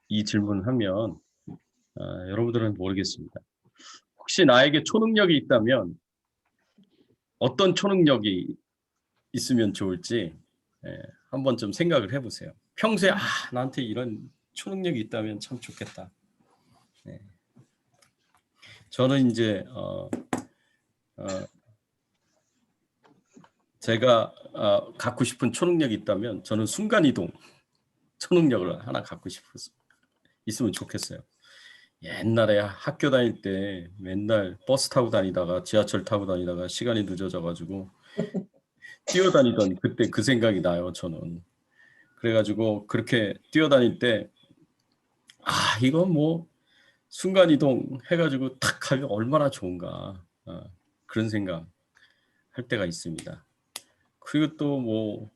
이 질문을 하면 여러분들은 모르겠습니다. 혹시 나에게 초능력이 있다면 어떤 초능력이 있으면 좋을지 한번 좀 생각을 해보세요. 평소에 나한테 이런 초능력이 있다면 참 좋겠다. 저는 이제 제가 갖고 싶은 초능력이 있다면 저는 순간이동 초능력을 하나 갖고 싶어서 있으면 좋겠어요. 옛날에 학교 다닐 때 맨날 버스 타고 다니다가 지하철 타고 다니다가 시간이 늦어져가지고 뛰어다니던 그때 그 생각이 나요. 저는 그래가지고 그렇게 뛰어다닐 때 이건 뭐 순간이동 해가지고 탁 하면 얼마나 좋은가 그런 생각 할 때가 있습니다. 그리고 또 뭐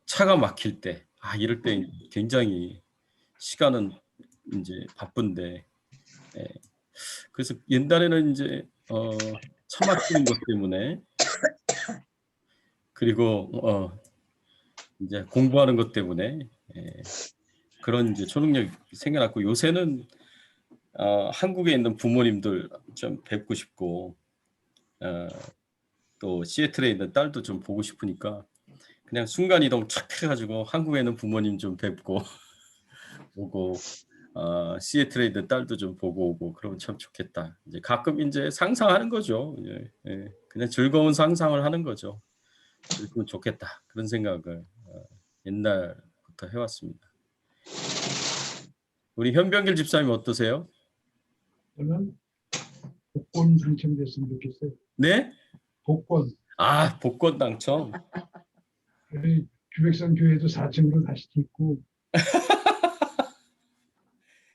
차가 막힐 때 이럴 때 굉장히 시간은 이제 바쁜데 그래서 옛날에는 이제 차 막히는 것 때문에 그리고 이제 공부하는 것 때문에 그런 이제 초능력이 생겨났고 요새는 한국에 있는 부모님들 좀 뵙고 싶고 또 시애틀에 있는 딸도 좀 보고 싶으니까 그냥 순간이동 착 해가지고 한국에 있는 부모님 좀 뵙고 오고 시애틀에 있는 딸도 좀 보고 오고 그러면 참 좋겠다. 이제 가끔 이제 상상하는 거죠. 그냥 즐거운 상상을 하는 거죠. 그러면 좋겠다. 그런 생각을 옛날부터 해왔습니다. 우리 현병길 집사님 어떠세요? 저는 복권 당첨됐으면 좋겠어요. 네? 복권. 복권 당첨. 주백산 교회도 4층으로 다시 짓고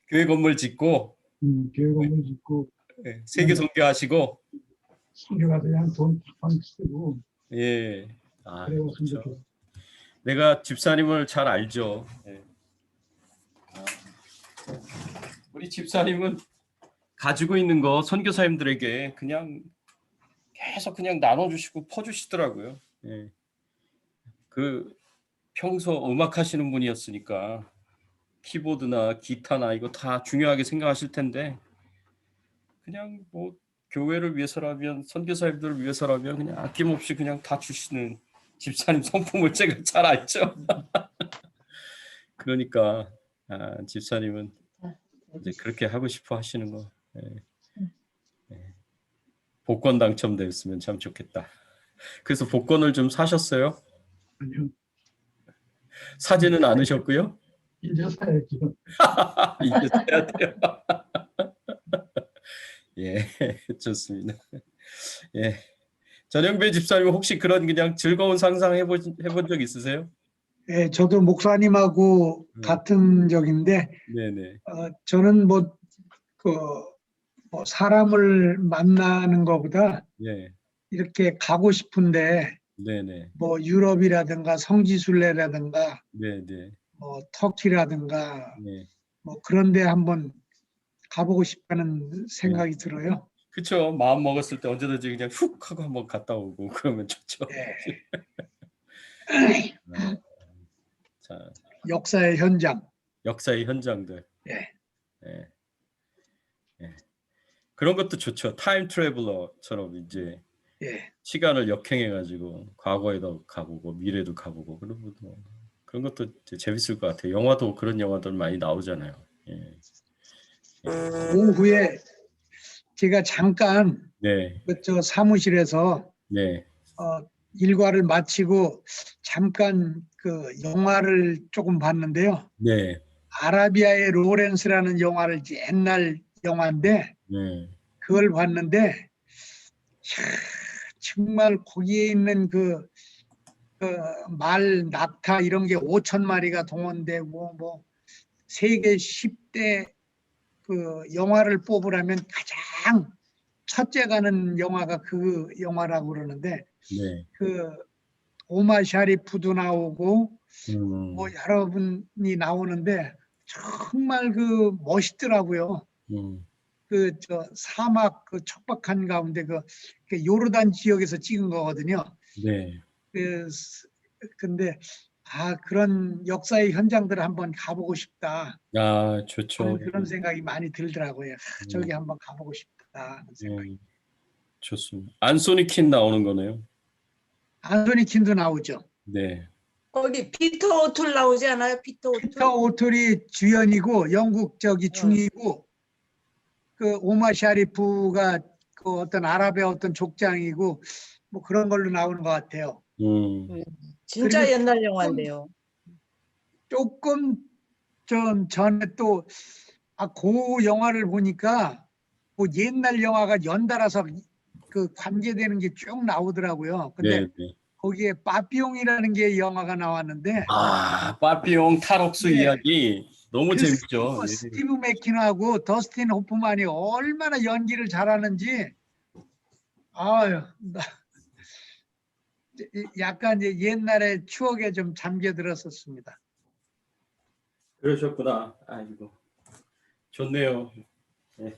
교회 건물 짓고 교회 건물 짓고 세계 선교하시고 선교 가서 그냥 돈 팍팍 쓰고 그래봤으면 그렇죠. 좋겠어요. 내가 집사님을 잘 알죠. 우리 집사님은 가지고 있는 거 선교사님들에게 그냥 계속 그냥 나눠주시고 퍼주시더라고요. 그 평소 음악 하시는 분이었으니까 키보드나 기타나 이거 다 중요하게 생각하실 텐데 그냥 뭐 교회를 위해서라면 선교사님들을 위해서라면 그냥 아낌없이 그냥 다 주시는 집사님 성품을 제가 잘 알죠. 그러니까 집사님은 이제 그렇게 하고 싶어 하시는 거. 복권 당첨되었으면 참 좋겠다. 그래서 복권을 좀 사셨어요? 아니요. 사지는 않으셨고요. 이제 사야죠. 이제 사야 돼요. 좋습니다. 전영배 집사님 혹시 그런 그냥 즐거운 상상 해본 적 있으세요? 네, 저도 목사님하고 같은 적인데 네네. 저는 사람을 만나는 것보다 이렇게 가고 싶은데 네네. 뭐 유럽이라든가 성지순례라든가 네네. 뭐 터키라든가 네. 뭐 그런 데 한번 가보고 싶다는 생각이 들어요. 그렇죠. 마음 먹었을 때 언제든지 그냥 훅 하고 한번 갔다 오고 그러면 좋죠. 자, 역사의 현장. 역사의 현장들. 예. 그런 것도 좋죠. 타임 트래블러처럼 이제 시간을 역행해 가지고 과거에도 가보고 미래도 가보고 그런 것도 이제 재밌을 것 같아요. 영화도 그런 영화들 많이 나오잖아요. 오후에 제가 잠깐 네. 저 사무실에서 일과를 마치고 잠깐 그 영화를 조금 봤는데요. 네. 아라비아의 로렌스라는 영화를 옛날 영화인데 그걸 봤는데 정말 거기에 있는 그 말 낙타 이런 게 5,000마리가 동원되고 뭐 세계 10대 그 영화를 뽑으라면 가장 첫째 가는 영화가 그 영화라고 그러는데 그 오마 샤리프도 나오고 뭐 여러분이 나오는데 정말 그 멋있더라고요. 그 저 사막 그 척박한 가운데 그 요르단 지역에서 찍은 거거든요. 근데 그런 역사의 현장들을 한번 가보고 싶다. 아, 좋죠. 저는 그런 생각이 많이 들더라고요. 음, 저기 한번 가보고 싶다 하는 생각이. 좋습니다. 안소니 킨 나오는 거네요. 안토니 킨도 나오죠. 네. 거기 피터 오툴 나오지 않아요? 피터 오툴? 피터 오톨이 주연이고 영국 저기 중이고 그 오마 샤리프가 그 어떤 아랍의 어떤 족장이고 뭐 그런 걸로 나오는 것 같아요. 진짜 그리고 옛날 영화인데요. 조금 좀 전에 또 그 영화를 보니까 뭐 옛날 영화가 연달아서 그 관계되는 게 쭉 나오더라고요. 근데 네, 네. 거기에 빠삐용이라는 게 영화가 나왔는데 아, 빠삐용 탈옥수 네. 이야기 너무 그 재밌죠. 스티브 맥킨하고 더스틴 호프만이 얼마나 연기를 잘하는지 아유 약간 이제 옛날의 추억에 좀 잠겨 들었었습니다. 그러셨구나. 아이고, 좋네요. 네.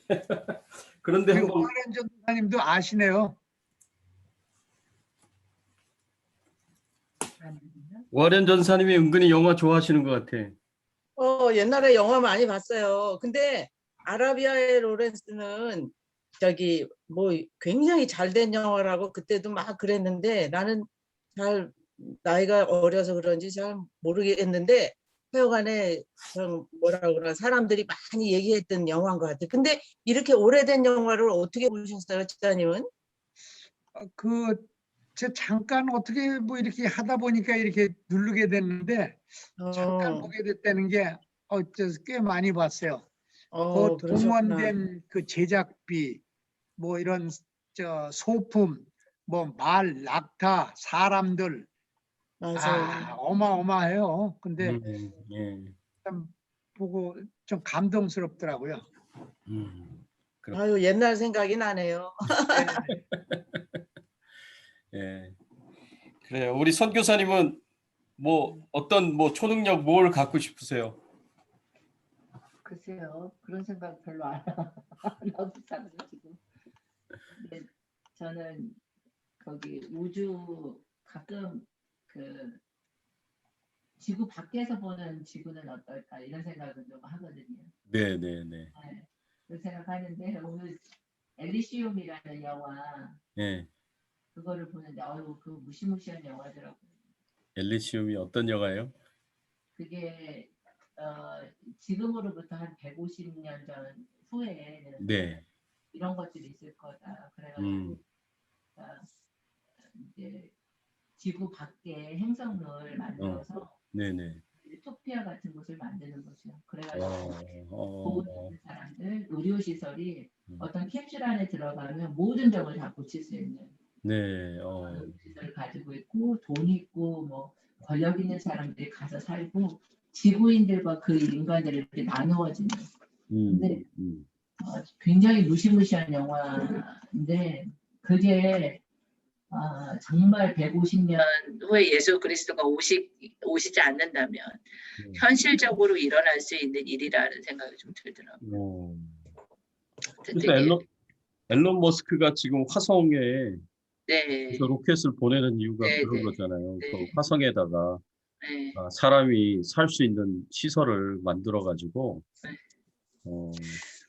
그런데 그리고 한번 오ren 전도사님도 아시네요. 워렌 전사님이 은근히 영화 좋아하시는 것 같아. 옛날에 영화 많이 봤어요. 근데 아라비아의 로렌스는 저기 뭐 굉장히 잘된 영화라고 그때도 막 그랬는데 나는 잘 나이가 어려서 그런지 잘 모르겠는데 하여간에 좀 뭐라 그러나 사람들이 많이 얘기했던 영화인 것 같아요. 근데 이렇게 오래된 영화를 어떻게 보셨어요, 지사님은? 제 잠깐 어떻게 뭐 이렇게 하다 보니까 이렇게 누르게 됐는데 잠깐 어, 보게 됐다는 게 꽤 많이 봤어요. 그 그러셨구나. 동원된 그 제작비 뭐 이런 소품 뭐 말, 낙타, 사람들 맞아요. 어마어마해요. 근데 예. 참 보고 좀 감동스럽더라고요. 아유, 옛날 생각이 나네요. 예. 그래요. 우리 선교사님은 뭐 어떤 뭐 초능력 뭘 갖고 싶으세요? 글쎄요, 그런 생각 별로 안 하고 살아가지고. 근데 저는 거기 우주 가끔 그 지구 밖에서 보는 지구는 어떨까 이런 생각을 좀 하거든요. 네, 네, 네. 네, 그런 생각하는데 오늘 엘리시움이라는 영화 예. 그거를 보는데 그 무시무시한 영화더라고요. 엘리시움이 어떤 영화예요? 그게 지금으로부터 한 150년 전 후에는 네. 이런 것들이 있을 거다. 그래가지고 이제 지구 밖에 행성을 만들어서 네네. 유토피아 같은 곳을 만드는 거죠. 그래가지고 어, 보호받는 사람들, 의료시설이 어떤 캡슐 안에 들어가면 모든 점을 다 고칠 수 있는 네. 의료시설을 가지고 있고 돈이 있고 뭐 권력 있는 사람들이 가서 살고 지구인들과 그 인간들을 이렇게 나누어지는. 근데 굉장히 무시무시한 영화인데 그게 정말 150년 후에 예수 그리스도가 오시지 않는다면 현실적으로 일어날 수 있는 일이라는 생각이 좀 들더라고요. 그래서 앨런 머스크가 지금 화성에 네, 로켓을 보내는 이유가 네, 그런 네, 거잖아요. 네. 그 화성에다가 네. 사람이 살 수 있는 시설을 만들어 가지고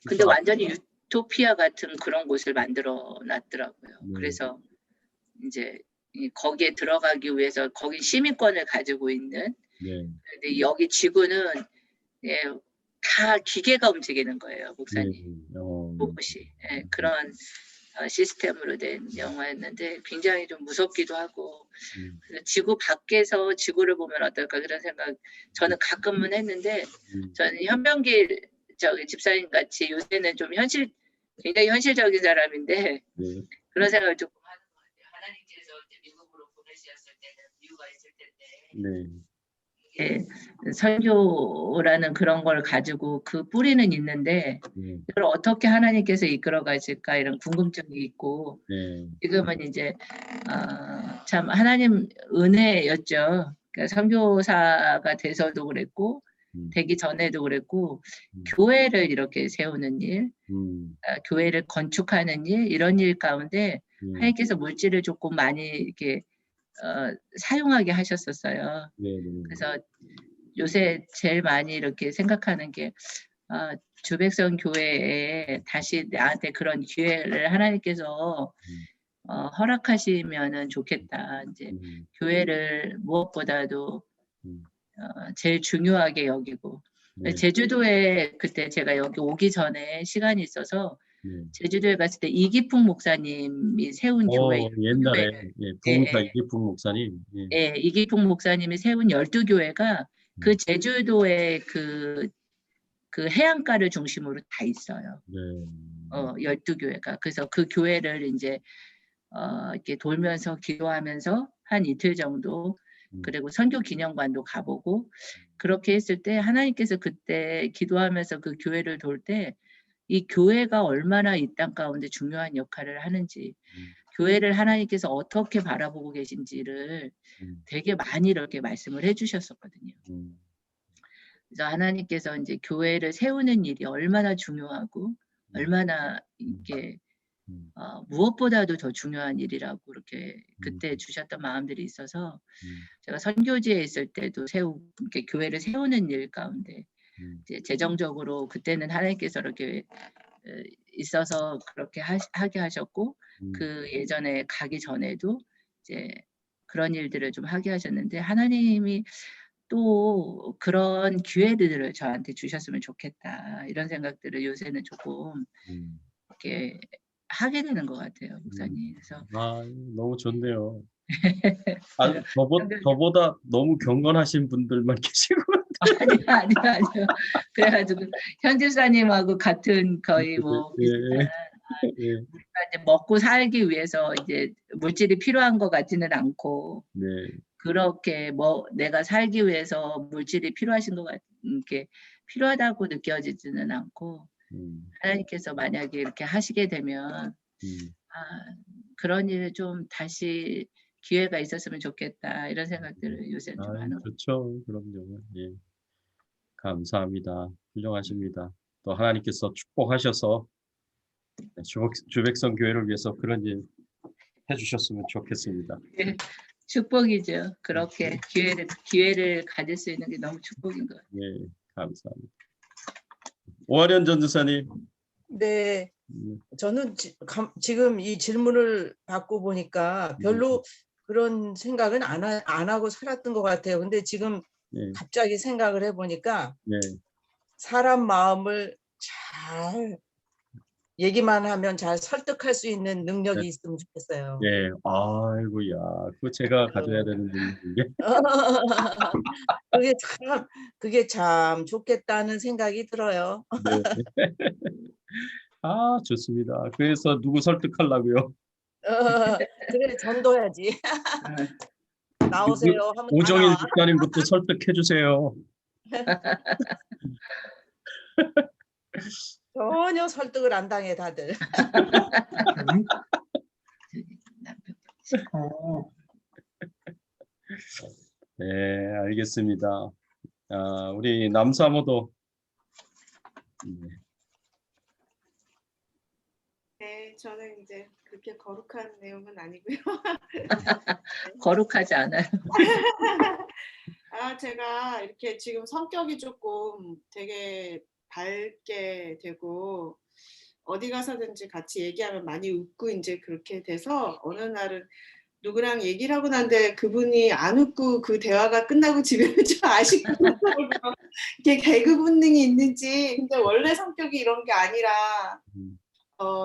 근데 완전히 유토피아 같은 그런 곳을 만들어 놨더라고요. 그래서 이제 거기에 들어가기 위해서 거기 시민권을 가지고 있는 근데 여기 지구는 다 기계가 움직이는 거예요, 목사님. 로봇이. 그런 시스템으로 된 영화였는데 굉장히 좀 무섭기도 하고 지구 밖에서 지구를 보면 어떨까 그런 생각 저는 가끔은 했는데 저는 현명길 집사님 같이 요새는 좀 굉장히 현실적인 사람인데 그런 생각을 조금 하는 것 같아요. 하나님께서 이제 미국으로 보내셨을 때는 이유가 있을 텐데 이게 선교라는 그런 걸 가지고 그 뿌리는 있는데 이걸 어떻게 하나님께서 이끌어 가실까 이런 궁금증이 있고 지금은 이제 참 하나님 은혜였죠. 그러니까 선교사가 돼서도 그랬고 되기 전에도 그랬고 교회를 이렇게 세우는 일, 교회를 건축하는 일 이런 일 가운데 하나님께서 물질을 조금 많이 이렇게 사용하게 하셨었어요. 네, 네. 그래서 요새 제일 많이 이렇게 생각하는 게 주백성 교회에 다시 나한테 그런 기회를 하나님께서 허락하시면은 좋겠다. 이제 교회를 무엇보다도 제일 중요하게 여기고 네, 제주도에 그때 제가 여기 오기 전에 시간이 있어서 네. 제주도에 갔을 때 이기풍 목사님이 세운 교회 옛날에 12교회를 예, 예, 부흥사 예. 이기풍 목사님. 예. 예, 이기풍 목사님이 세운 12교회가 그 제주도의 그 해안가를 중심으로 다 있어요. 네. 12교회가. 그래서 그 교회를 이제 이렇게 돌면서 기도하면서 한 이틀 정도 그리고 선교 기념관도 가보고 그렇게 했을 때 하나님께서 그때 기도하면서 그 교회를 돌 때 이 교회가 얼마나 이 땅 가운데 중요한 역할을 하는지 교회를 하나님께서 어떻게 바라보고 계신지를 되게 많이 이렇게 말씀을 해주셨었거든요. 그래서 하나님께서 이제 교회를 세우는 일이 얼마나 중요하고 얼마나 이게 무엇보다도 더 중요한 일이라고 그렇게 그때 주셨던 마음들이 있어서 제가 선교지에 있을 때도 이렇게 교회를 세우는 일 가운데 이제 재정적으로 그때는 하나님께서 이렇게 있어서 그렇게 하게 하셨고 그 예전에 가기 전에도 이제 그런 일들을 좀 하게 하셨는데 하나님이 또 그런 기회들을 저한테 주셨으면 좋겠다 이런 생각들을 요새는 조금 이렇게 하게 되는 것 같아요, 목사님. 그래서 너무 좋네요. 저보다 너무 경건하신 분들만 계시고. 아니요. 그래가지고 현지사님하고 같은 거의 뭐 비슷한 예. 우리가 이제 먹고 살기 위해서 이제 물질이 필요한 것 같지는 않고 네. 그렇게 뭐 내가 살기 위해서 물질이 필요하신 것 이렇게 필요하다고 느껴지지는 않고 하나님께서 만약에 이렇게 하시게 되면 그런 일 좀 다시 기회가 있었으면 좋겠다 이런 생각들을 요새 좀 하는 것 좋죠. 그럼요. 예. 감사합니다. 훌륭하십니다. 또 하나님께서 축복하셔서 주백성 교회를 위해서 그런 일 해주셨으면 좋겠습니다. 예, 축복이죠. 그렇게 기회를 가질 수 있는 게 너무 축복인 것 같아요. 예, 감사합니다. 오하련 전도사님. 네, 저는 지금 이 질문을 받고 보니까 별로 그런 생각은 안 하고 살았던 것 같아요. 근데 지금 갑자기 생각을 해보니까 사람 마음을 잘 얘기만 하면 잘 설득할 수 있는 능력이 있으면 좋겠어요. 예, 아이고야, 그거 제가 가져야 되는 능력인데. 그게 참 좋겠다는 생각이 들어요. 네. 좋습니다. 그래서 누구 설득하려고요? 그래, 전도해야지. 나오세요 하면 다 오정일 나와. 집사님부터 설득해 주세요. 전혀 설득을 안 당해 다들. 네, 알겠습니다. 우리 남사모도. 네, 저는 이제 그렇게 거룩한 내용은 아니고요. 거룩하지 않아요. 제가 이렇게 지금 성격이 조금 되게 밝게 되고 어디 가서든지 같이 얘기하면 많이 웃고 이제 그렇게 돼서 어느 날은 누구랑 얘기를 하고 난데 그분이 안 웃고 그 대화가 끝나고 집에 좀 아쉽고 이게 개그 본능이 있는지 근데 원래 성격이 이런 게 아니라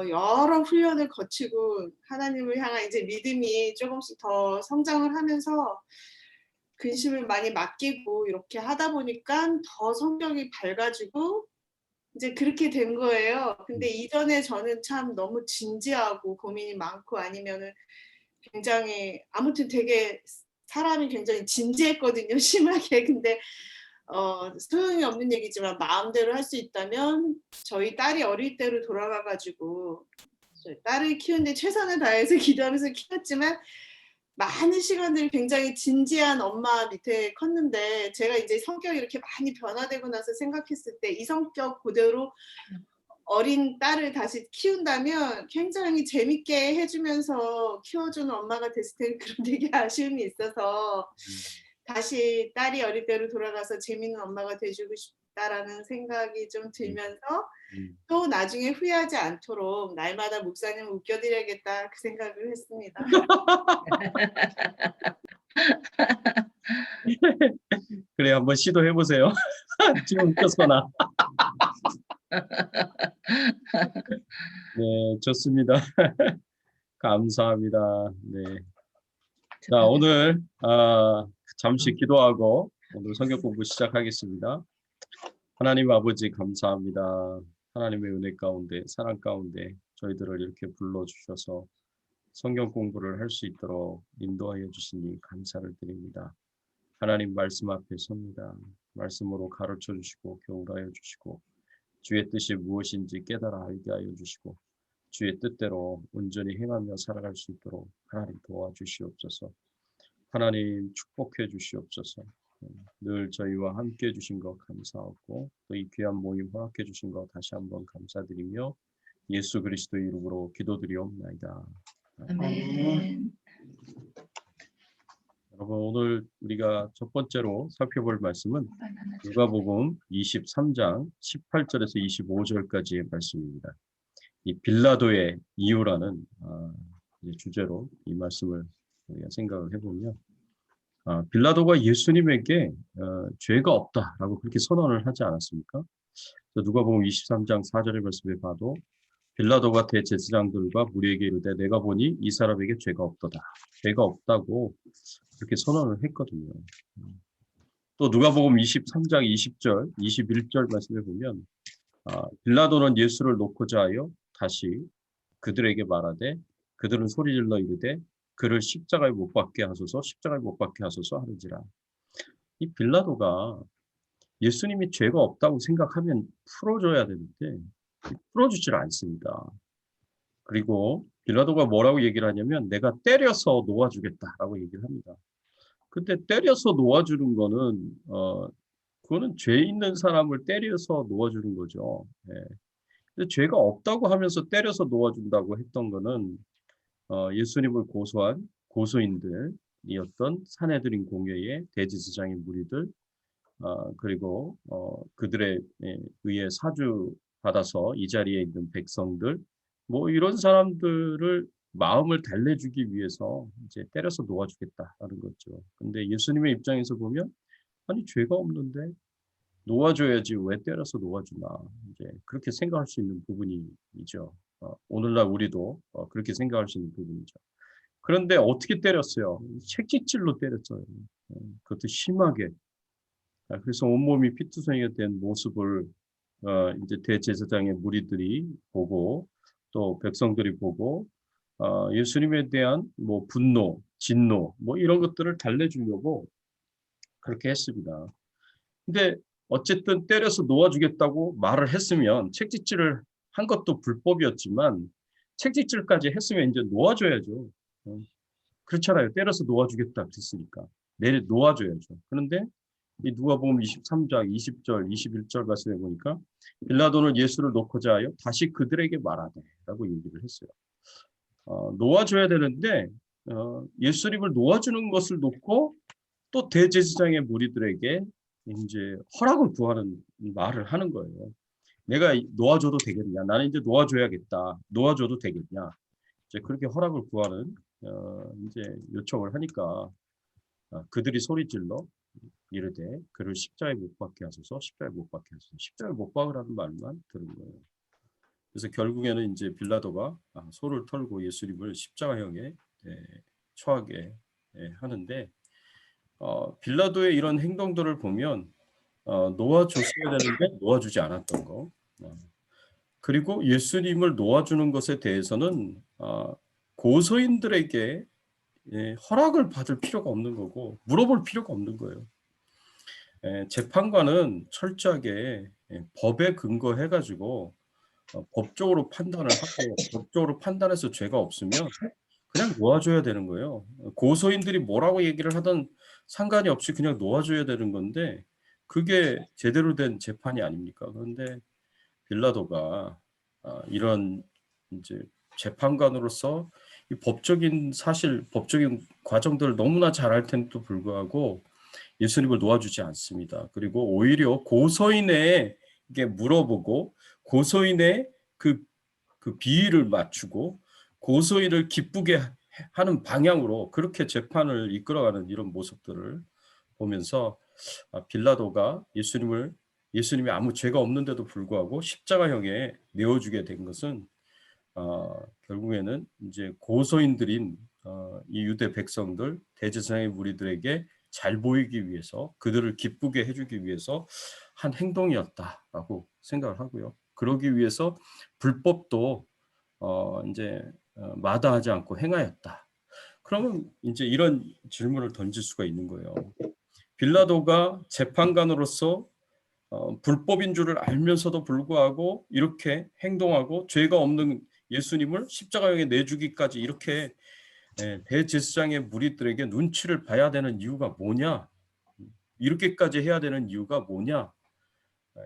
여러 훈련을 거치고 하나님을 향한 이제 믿음이 조금씩 더 성장을 하면서 근심을 많이 맡기고 이렇게 하다 보니까 더 성격이 밝아지고 이제 그렇게 된 거예요. 근데 이전에 저는 참 너무 진지하고 고민이 많고 아니면은 굉장히 아무튼 되게 사람이 굉장히 진지했거든요. 심하게. 근데 소용이 없는 얘기지만 마음대로 할 수 있다면 저희 딸이 어릴 때로 돌아가가지고 딸을 키우는데 최선을 다해서 기도하면서 키웠지만 많은 시간들이 굉장히 진지한 엄마 밑에 컸는데 제가 이제 성격이 이렇게 많이 변화되고 나서 생각했을 때 이 성격 그대로 어린 딸을 다시 키운다면 굉장히 재밌게 해주면서 키워주는 엄마가 됐을 텐데 그런 되게 아쉬움이 있어서 다시 딸이 어릴 때로 돌아가서 재밌는 엄마가 돼주고 싶다라는 생각이 좀 들면서 또 나중에 후회하지 않도록 날마다 목사님 웃겨드려야겠다 그 생각을 했습니다. 그래, 한번 시도해 보세요. 지금 웃겼거나. 네, 좋습니다. 감사합니다. 네. 자, 오늘 잠시 기도하고 오늘 성경 공부 시작하겠습니다. 하나님 아버지 감사합니다. 하나님의 은혜 가운데, 사랑 가운데 저희들을 이렇게 불러주셔서 성경 공부를 할 수 있도록 인도하여 주시니 감사를 드립니다. 하나님 말씀 앞에 섭니다. 말씀으로 가르쳐 주시고 교훈하여 주시고 주의 뜻이 무엇인지 깨달아 알게 하여 주시고 주의 뜻대로 온전히 행하며 살아갈 수 있도록 하나님 도와주시옵소서. 하나님 축복해 주시옵소서. 늘 저희와 함께 해주신 것 감사하고 또 이 귀한 모임 허락해 주신 것 다시 한번 감사드리며 예수 그리스도 이름으로 기도드리옵나이다. 아멘. 여러분 오늘 우리가 첫 번째로 살펴볼 말씀은 누가복음 23장 18절에서 25절까지의 말씀입니다. 이 빌라도의 이유라는 주제로 이 말씀을 우리가 생각을 해보면 빌라도가 예수님에게 죄가 없다라고 그렇게 선언을 하지 않았습니까? 누가복음 23장 4절의 말씀에 봐도 빌라도가 대제사장들과 무리에게 이르되 내가 보니 이 사람에게 죄가 없도다. 죄가 없다고 그렇게 선언을 했거든요. 또 누가복음 23장 20절, 21절 말씀에 보면 빌라도는 예수를 놓고자 하여 다시 그들에게 말하되 그들은 소리질러 이르되 그를 십자가에 못 박게 하소서, 십자가에 못 박게 하소서 하는지라. 이 빌라도가 예수님이 죄가 없다고 생각하면 풀어줘야 되는데 풀어주질 않습니다. 그리고 빌라도가 뭐라고 얘기를 하냐면 내가 때려서 놓아주겠다라고 얘기를 합니다. 근데 때려서 놓아주는 거는 그거는 죄 있는 사람을 때려서 놓아주는 거죠. 예. 근데 죄가 없다고 하면서 때려서 놓아준다고 했던 거는 예수님을 고소한 고소인들이었던 산헤드린 공회의 대제사장의 무리들 그리고 그들에 의해 사주 받아서 이 자리에 있는 백성들 뭐 이런 사람들을 마음을 달래주기 위해서 이제 때려서 놓아주겠다라는 거죠. 근데 예수님의 입장에서 보면 아니 죄가 없는데 놓아줘야지 왜 때려서 놓아주나 이제 그렇게 생각할 수 있는 부분이죠. 오늘날 우리도 그렇게 생각할 수 있는 부분이죠. 그런데 어떻게 때렸어요? 채찍질로 때렸어요. 그것도 심하게. 그래서 온몸이 피투성이가 된 모습을 이제 대제사장의 무리들이 보고 또 백성들이 보고 예수님에 대한 뭐 분노, 진노 뭐 이런 것들을 달래주려고 그렇게 했습니다. 근데 어쨌든 때려서 놓아주겠다고 말을 했으면 채찍질을 한 것도 불법이었지만 채찍질까지 했으면 이제 놓아줘야죠. 그렇잖아요. 때려서 놓아주겠다 그랬으니까 내려 놓아줘야죠. 그런데 이 누가복음 23장 20절 21절 말씀에 보니까 빌라도는 예수를 놓고자 하여 다시 그들에게 말하되 라고 얘기를 했어요. 놓아줘야 되는데 예수님을 놓아주는 것을 놓고 또 대제사장의 무리들에게 이제 허락을 구하는 말을 하는 거예요. 내가 놓아줘도 되겠냐? 나는 이제 놓아줘야겠다. 놓아줘도 되겠냐? 이제 그렇게 허락을 구하는 이제 요청을 하니까 그들이 소리질러 이르되 그를 십자가에 못 박게 하소서, 십자가에 못 박게 하소서, 십자가에 못 박으라는 말만 들은 거예요. 그래서 결국에는 이제 빌라도가 소를 털고 예수님을 십자가형에 처하게 하는데 빌라도의 이런 행동들을 보면 놓아줬어야 되는데 놓아주지 않았던 거 그리고 예수님을 놓아주는 것에 대해서는 고소인들에게 허락을 받을 필요가 없는 거고 물어볼 필요가 없는 거예요. 재판관은 철저하게 법에 근거해가지고 법적으로 판단을 하고 법적으로 판단해서 죄가 없으면 그냥 놓아줘야 되는 거예요. 고소인들이 뭐라고 얘기를 하든 상관이 없이 그냥 놓아줘야 되는 건데 그게 제대로 된 재판이 아닙니까? 그런데 빌라도가 이런 이제 재판관으로서 이 법적인 사실, 법적인 과정들을 너무나 잘 알 텐데도 불구하고 예수님을 놓아주지 않습니다. 그리고 오히려 고소인에게 물어보고 고소인의 그 비위를 맞추고 고소인을 기쁘게 하는 방향으로 그렇게 재판을 이끌어가는 이런 모습들을 보면서 빌라도가 예수님이 아무 죄가 없는데도 불구하고 십자가형에 내어주게 된 것은 결국에는 이제 고소인들인 이 유대 백성들, 대제사장의 무리들에게 잘 보이기 위해서, 그들을 기쁘게 해주기 위해서 한 행동이었다라고 생각을 하고요. 그러기 위해서 불법도 이제 마다하지 않고 행하였다. 그러면 이제 이런 질문을 던질 수가 있는 거예요. 빌라도가 재판관으로서 불법인 줄을 알면서도 불구하고 이렇게 행동하고 죄가 없는 예수님을 십자가형에 내주기까지 이렇게 대제사장의 무리들에게 눈치를 봐야 되는 이유가 뭐냐? 이렇게까지 해야 되는 이유가 뭐냐?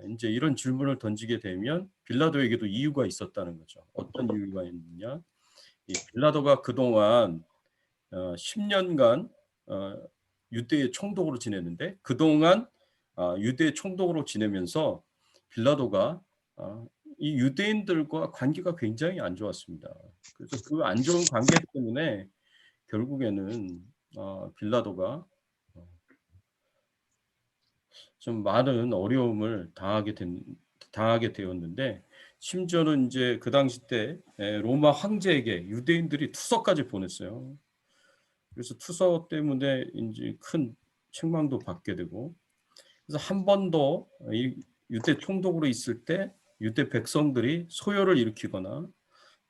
이제 이런 질문을 던지게 되면 빌라도에게도 이유가 있었다는 거죠. 어떤 이유가 있느냐? 이 빌라도가 그동안 10년간 유대의 총독으로 지냈는데 그동안 유대의 총독으로 지내면서 빌라도가 이 유대인들과 관계가 굉장히 안 좋았습니다. 그래서 그 안 좋은 관계 때문에 결국에는 빌라도가 좀 많은 어려움을 당하게 되었는데 심지어는 이제 그 당시 때 로마 황제에게 유대인들이 투서까지 보냈어요. 그래서 투서 때문에 이제 큰 책망도 받게 되고 그래서 한 번도 유대 총독으로 있을 때 유대 백성들이 소요를 일으키거나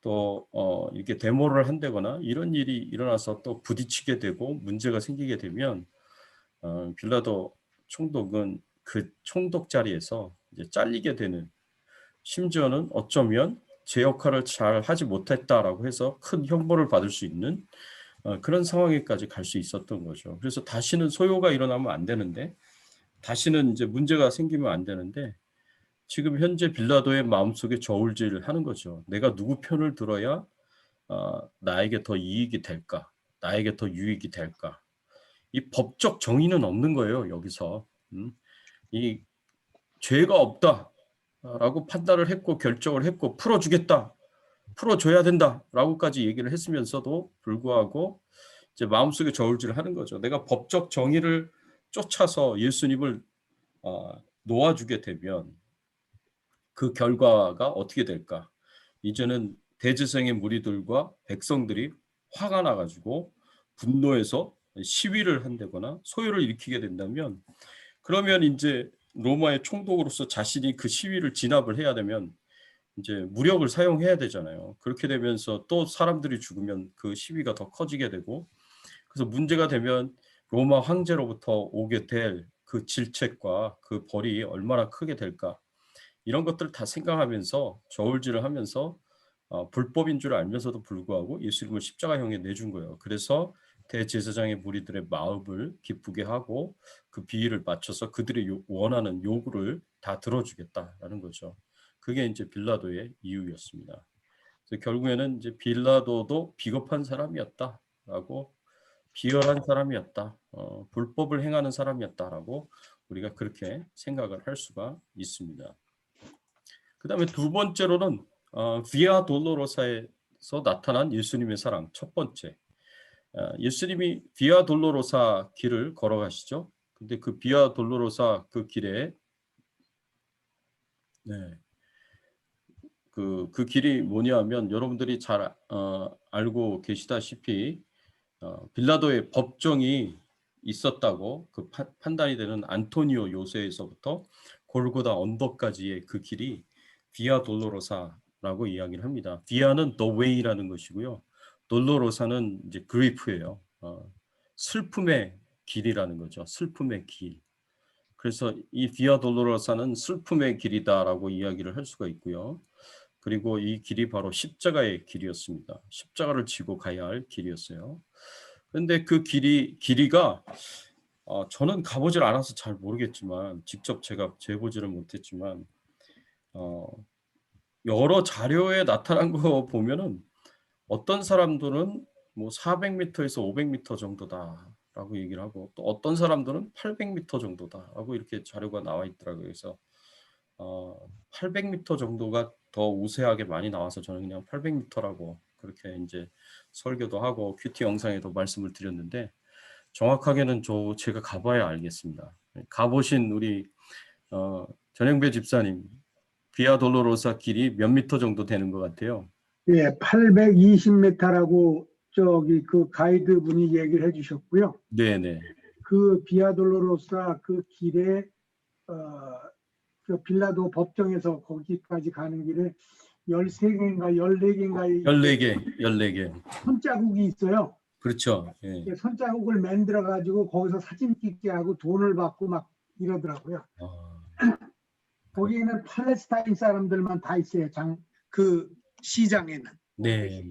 또 이렇게 데모를 한다거나 이런 일이 일어나서 또 부딪히게 되고 문제가 생기게 되면 빌라도 총독은 그 총독 자리에서 이제 잘리게 되는, 심지어는 어쩌면 제 역할을 잘 하지 못했다라고 해서 큰 형벌을 받을 수 있는 그런 상황에까지 갈 수 있었던 거죠. 그래서 다시는 소요가 일어나면 안 되는데, 다시는 이제 문제가 생기면 안 되는데, 지금 현재 빌라도의 마음속에 저울질을 하는 거죠. 내가 누구 편을 들어야 나에게 더 이익이 될까? 나에게 더 유익이 될까? 이 법적 정의는 없는 거예요, 여기서. 이 죄가 없다라고 판단을 했고 결정을 했고 풀어주겠다, 풀어줘야 된다라고까지 얘기를 했으면서도 불구하고 이제 마음속에 저울질을 하는 거죠. 내가 법적 정의를 쫓아서 예수님을 놓아주게 되면 그 결과가 어떻게 될까? 이제는 대제사장의 무리들과 백성들이 화가 나가지고 분노해서 시위를 한다거나 소요를 일으키게 된다면, 그러면 이제 로마의 총독으로서 자신이 그 시위를 진압을 해야 되면 이제 무력을 사용해야 되잖아요. 그렇게 되면서 또 사람들이 죽으면 그 시위가 더 커지게 되고, 그래서 문제가 되면 로마 황제로부터 오게 될 그 질책과 그 벌이 얼마나 크게 될까? 이런 것들을 다 생각하면서 저울질을 하면서 불법인 줄 알면서도 불구하고 예수님을 십자가형에 내준 거예요. 그래서 대제사장의 무리들의 마음을 기쁘게 하고 그 비위를 맞춰서 그들이 원하는 요구를 다 들어주겠다라는 거죠. 그게 이제 빌라도의 이유였습니다. 그래서 결국에는 이제 빌라도도 비겁한 사람이었다라고, 비열한 사람이었다, 불법을 행하는 사람이었다라고 우리가 그렇게 생각을 할 수가 있습니다. 그 다음에 두 번째로는 비아 돌로로사에서 나타난 예수님의 사랑. 첫 번째, 예수님이 비아 돌로로사 길을 걸어가시죠. 근데 그 비아 돌로로사 그 길에 그 길이 뭐냐면 여러분들이 잘 알고 계시다시피 빌라도의 법정이 있었다고 그 판단이 되는 안토니오 요새에서부터 골고다 언덕까지의 그 길이 비아 돌로로사라고 이야기를 합니다. 비아는 the way라는 것이고요. 돌로로사는 이제 그리프예요. 슬픔의 길이라는 거죠. 슬픔의 길. 그래서 이 비아 돌로로사는 슬픔의 길이다라고 이야기를 할 수가 있고요. 그리고 이 길이 바로 십자가의 길이었습니다. 십자가를 지고 가야 할 길이었어요. 그런데 그 길이가 저는 가보질 않아서 잘 모르겠지만, 직접 제가 재보지를 못했지만 여러 자료에 나타난 거 보면은 어떤 사람들은 뭐 400m에서 500m 정도다라고 얘기를 하고 또 어떤 사람들은 800m 정도다라고 이렇게 자료가 나와 있더라고요. 그래서 800m 정도가 더 우세하게 많이 나와서 저는 그냥 800m라고 그렇게 이제 설교도 하고 큐티 영상에도 말씀을 드렸는데 정확하게는 제가 가봐야 알겠습니다. 가보신 우리 전영배 집사님 비아 돌로로사 길이 몇 미터 정도 되는 것 같아요? 예, 820m라고 저기 그 가이드 분이 얘기를 해주셨고요. 네네. 그 비아돌로로사 그 길에 그 빌라도 법정에서 거기까지 가는 길에 13개인가 14개인가 14개. 손자국이 있어요. 그렇죠. 예. 손자국을 만들어 가지고 거기서 사진 찍게 하고 돈을 받고 막 이러더라고요. 거기는 팔레스타인 사람들만 다 있어요. 그 시장에는. 네.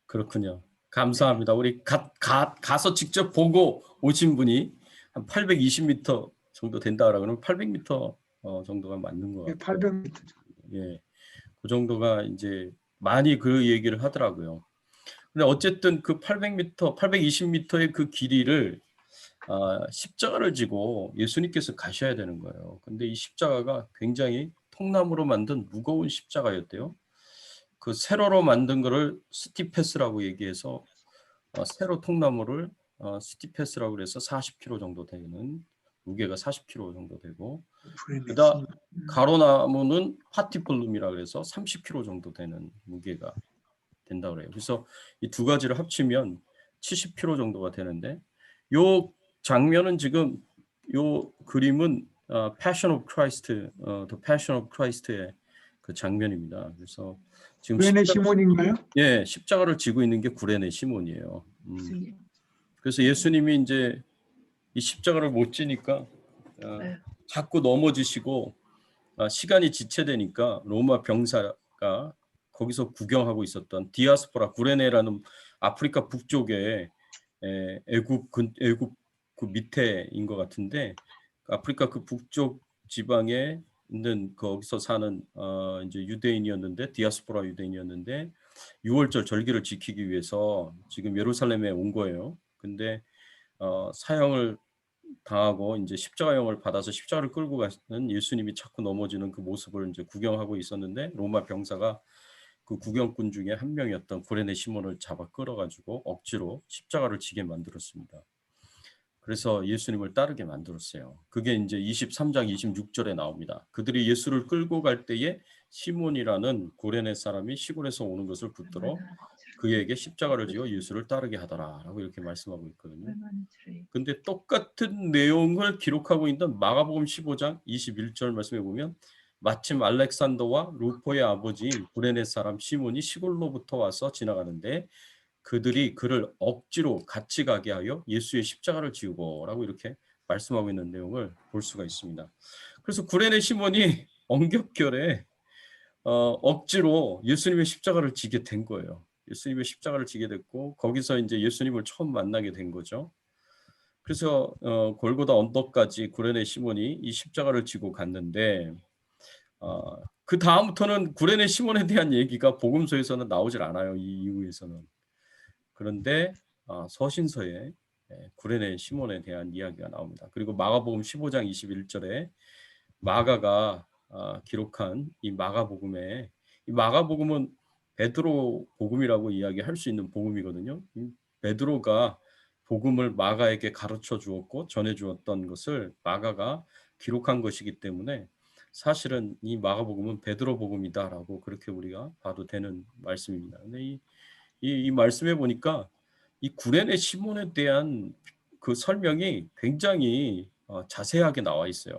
그렇군요. 감사합니다. 우리 가서 직접 보고 오신 분이 한 820m 정도 된다 그러면 800m 정도가 맞는 것 같아요. 800m. 예, 그 정도가 이제 많이 그 얘기를 하더라고요. 근데 어쨌든 그 800m, 820m의 그 길이를 십자가를 지고 예수님께서 가셔야 되는 거예요. 근데 이 십자가가 굉장히 통나무로 만든 무거운 십자가였대요. 그 세로로 만든 거를 스티페스라고 얘기해서 세로 통나무를 스티페스라고 그래서 40kg 정도 되는 무게가 40kg 정도 되고 그다음 가로나무는 파티플룸이라 그래서 30kg 정도 되는 무게가 된다 그래요. 그래서 이 두 가지를 합치면 70kg 정도가 되는데 요 장면은 지금 요 그림은 Passion of Christ, The Passion of Christ의 그 장면입니다. 그래서 지금 구레네 시몬인가요? 예, 십자가를 지고 있는 게 구레네 시몬이에요. 그래서 예수님이 이제 이 십자가를 못 지니까 자꾸 넘어지시고 시간이 지체되니까 로마 병사가 거기서 구경하고 있었던 디아스포라 구레네라는 아프리카 북쪽에 애굽 그 밑에인 것 같은데 아프리카 그 북쪽 지방에 있는 거기서 사는 이제 유대인이었는데 디아스포라 유대인이었는데 6월절 절기를 지키기 위해서 지금 예루살렘에 온 거예요. 근데 사형을 당하고 이제 십자가형을 받아서 십자가를 끌고 가시는 예수님이 자꾸 넘어지는 그 모습을 이제 구경하고 있었는데 로마 병사가 그 구경꾼 중에 한 명이었던 구레네 시몬을 잡아 끌어가지고 억지로 십자가를 지게 만들었습니다. 그래서 예수님을 따르게 만들었어요. 그게 이제 23장 26절에 나옵니다. 그들이 예수를 끌고 갈 때에 시몬이라는 구레네 사람이 시골에서 오는 것을 붙들어 그에게 십자가를 지어 예수를 따르게 하더라라고 이렇게 말씀하고 있거든요. 근데 똑같은 내용을 기록하고 있는 마가복음 15장 21절 말씀해 보면 마침 알렉산더와 루포의 아버지인 구레네 사람 시몬이 시골로부터 와서 지나가는데 그들이 그를 억지로 같이 가게 하여 예수의 십자가를 지우고라고 이렇게 말씀하고 있는 내용을 볼 수가 있습니다. 그래서 구레네 시몬이 엉겹결에 억지로 예수님의 십자가를 지게 된 거예요. 예수님의 십자가를 지게 됐고 거기서 이제 예수님을 처음 만나게 된 거죠. 그래서 골고다 언덕까지 구레네 시몬이 이 십자가를 지고 갔는데 그 다음부터는 구레네 시몬에 대한 얘기가 복음서에서는 나오질 않아요. 이 이후에서는. 그런데 서신서에 구레네 시몬에 대한 이야기가 나옵니다. 그리고 마가복음 15장 21절에 마가가 기록한 이 마가복음에 이 마가복음은 베드로 복음이라고 이야기할 수 있는 복음이거든요. 베드로가 복음을 마가에게 가르쳐 주었고 전해 주었던 것을 마가가 기록한 것이기 때문에 사실은 이 마가복음은 베드로 복음이다라고 그렇게 우리가 봐도 되는 말씀입니다. 근데 이 말씀해 보니까 이 구레네 시몬에 대한 그 설명이 굉장히 자세하게 나와 있어요.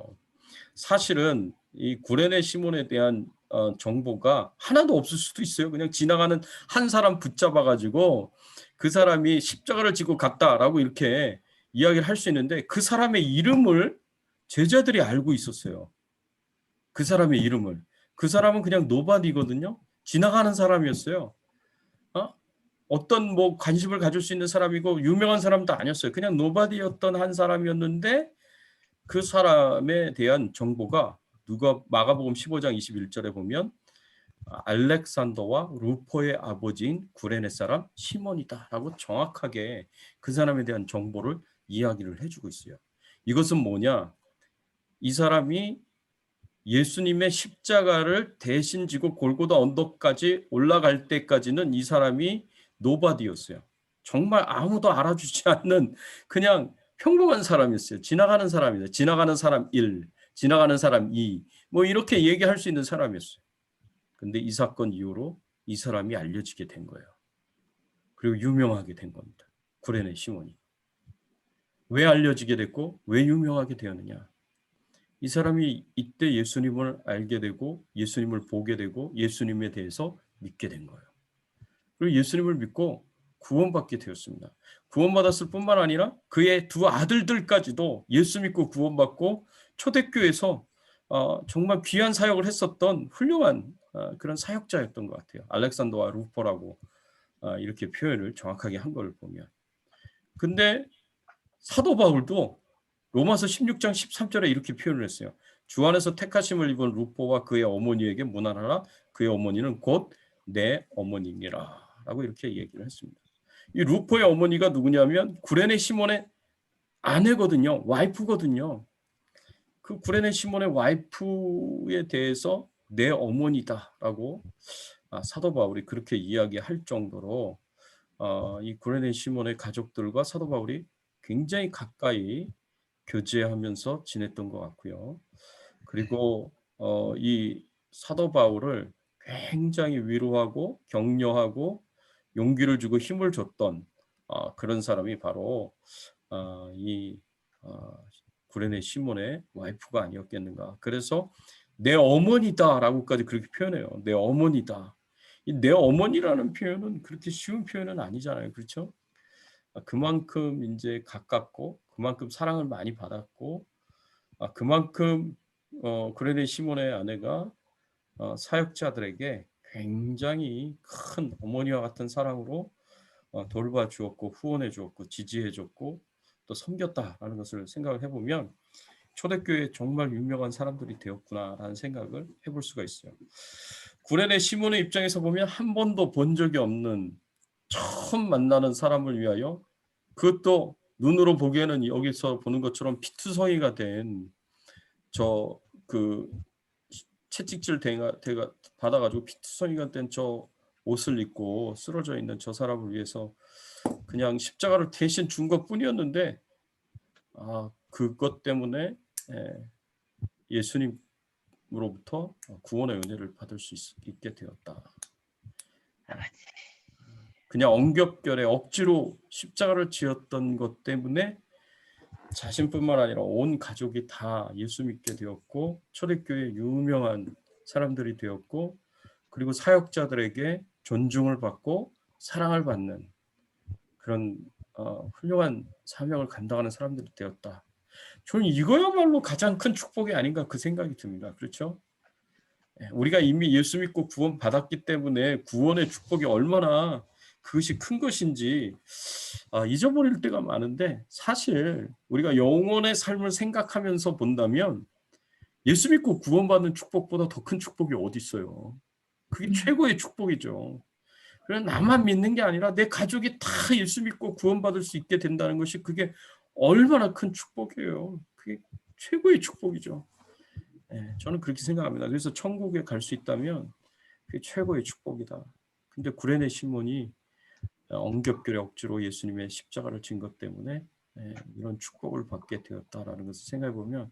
사실은 이 구레네 시몬에 대한 정보가 하나도 없을 수도 있어요. 그냥 지나가는 한 사람 붙잡아 가지고 그 사람이 십자가를 지고 갔다라고 이렇게 이야기를 할 수 있는데 그 사람의 이름을 제자들이 알고 있었어요. 그 사람의 이름을. 그 사람은 그냥 노바디거든요. 지나가는 사람이었어요. 어떤 뭐 관심을 가질 수 있는 사람이고 유명한 사람도 아니었어요. 그냥 노바디였던 한 사람이었는데 그 사람에 대한 정보가 마가복음 15장 21절에 보면 알렉산더와 루포의 아버지인 구레네 사람 시몬이다라고 정확하게 그 사람에 대한 정보를 이야기를 해주고 있어요. 이것은 뭐냐? 이 사람이 예수님의 십자가를 대신 지고 골고다 언덕까지 올라갈 때까지는 이 사람이 노바디였어요. 정말 아무도 알아주지 않는 그냥 평범한 사람이었어요. 지나가는 사람이었어요. 지나가는 사람 1, 지나가는 사람 2, 뭐 이렇게 얘기할 수 있는 사람이었어요. 근데 이 사건 이후로 이 사람이 알려지게 된 거예요. 그리고 유명하게 된 겁니다. 구레네 시몬이. 왜 알려지게 됐고 왜 유명하게 되었느냐? 이 사람이 이때 예수님을 알게 되고 예수님을 보게 되고 예수님에 대해서 믿게 된 거예요. 그리고 예수님을 믿고 구원받게 되었습니다. 구원받았을 뿐만 아니라 그의 두 아들들까지도 예수 믿고 구원받고 초대교회에서 정말 귀한 사역을 했었던 훌륭한 그런 사역자였던 것 같아요. 알렉산더와 루포라고 이렇게 표현을 정확하게 한 걸 보면. 근데 사도 바울도 로마서 16장 13절에 이렇게 표현을 했어요. 주 안에서 택하심을 입은 루포와 그의 어머니에게 문안하라. 그의 어머니는 곧 내 어머니니라 라고 이렇게 얘기를 했습니다. 이 루포의 어머니가 누구냐면 구레네 시몬의 아내거든요. 와이프거든요. 그 구레네 시몬의 와이프에 대해서 내 어머니다라고 사도 바울이 그렇게 이야기할 정도로 이 구레네 시몬의 가족들과 사도 바울이 굉장히 가까이 교제하면서 지냈던 것 같고요. 그리고 이 사도 바울을 굉장히 위로하고 격려하고 용기를 주고 힘을 줬던 그런 사람이 바로 이 구레네 시몬의 와이프가 아니었겠는가. 그래서 내 어머니다라고까지 그렇게 표현해요. 내 어머니다. 이 내 어머니라는 표현은 그렇게 쉬운 표현은 아니잖아요. 그렇죠? 그만큼 이제 가깝고 그만큼 사랑을 많이 받았고 그만큼 구레네 시몬의 아내가 사역자들에게 굉장히 큰 어머니와 같은 사랑으로 돌봐 주었고 후원해 주었고 지지해 줬고 또 섬겼다라는 것을 생각을 해보면 초대교회에 정말 유명한 사람들이 되었구나라는 생각을 해볼 수가 있어요. 구레네 시몬의 입장에서 보면 한 번도 본 적이 없는 처음 만나는 사람을 위하여 그것도 눈으로 보기에는 여기서 보는 것처럼 피투성이가 된 채찍질 받아가지고 피투성이가 된 저 옷을 입고 쓰러져 있는 저 사람을 위해서 그냥 십자가를 대신 준 것뿐이었는데 그것 때문에 예수님으로부터 구원의 은혜를 받을 수 있게 되었다. 그냥 엉겹결에 억지로 십자가를 지었던 것 때문에 자신뿐만 아니라 온 가족이 다 예수 믿게 되었고 초대교회 유명한 사람들이 되었고 그리고 사역자들에게 존중을 받고 사랑을 받는 그런 훌륭한 사명을 감당하는 사람들이 되었다. 저는 이거야말로 가장 큰 축복이 아닌가 그 생각이 듭니다. 그렇죠? 우리가 이미 예수 믿고 구원 받았기 때문에 구원의 축복이 얼마나 그것이 큰 것인지 잊어버릴 때가 많은데 사실 우리가 영혼의 삶을 생각하면서 본다면 예수 믿고 구원받는 축복보다 더 큰 축복이 어디 있어요. 그게 최고의 축복이죠. 그래서 나만 믿는 게 아니라 내 가족이 다 예수 믿고 구원받을 수 있게 된다는 것이 그게 얼마나 큰 축복이에요. 그게 최고의 축복이죠. 저는 그렇게 생각합니다. 그래서 천국에 갈 수 있다면 그게 최고의 축복이다. 근데 구레네 시몬이 엉겹결에 억지로 예수님의 십자가를 진 것 때문에 이런 축복을 받게 되었다라는 것을 생각해 보면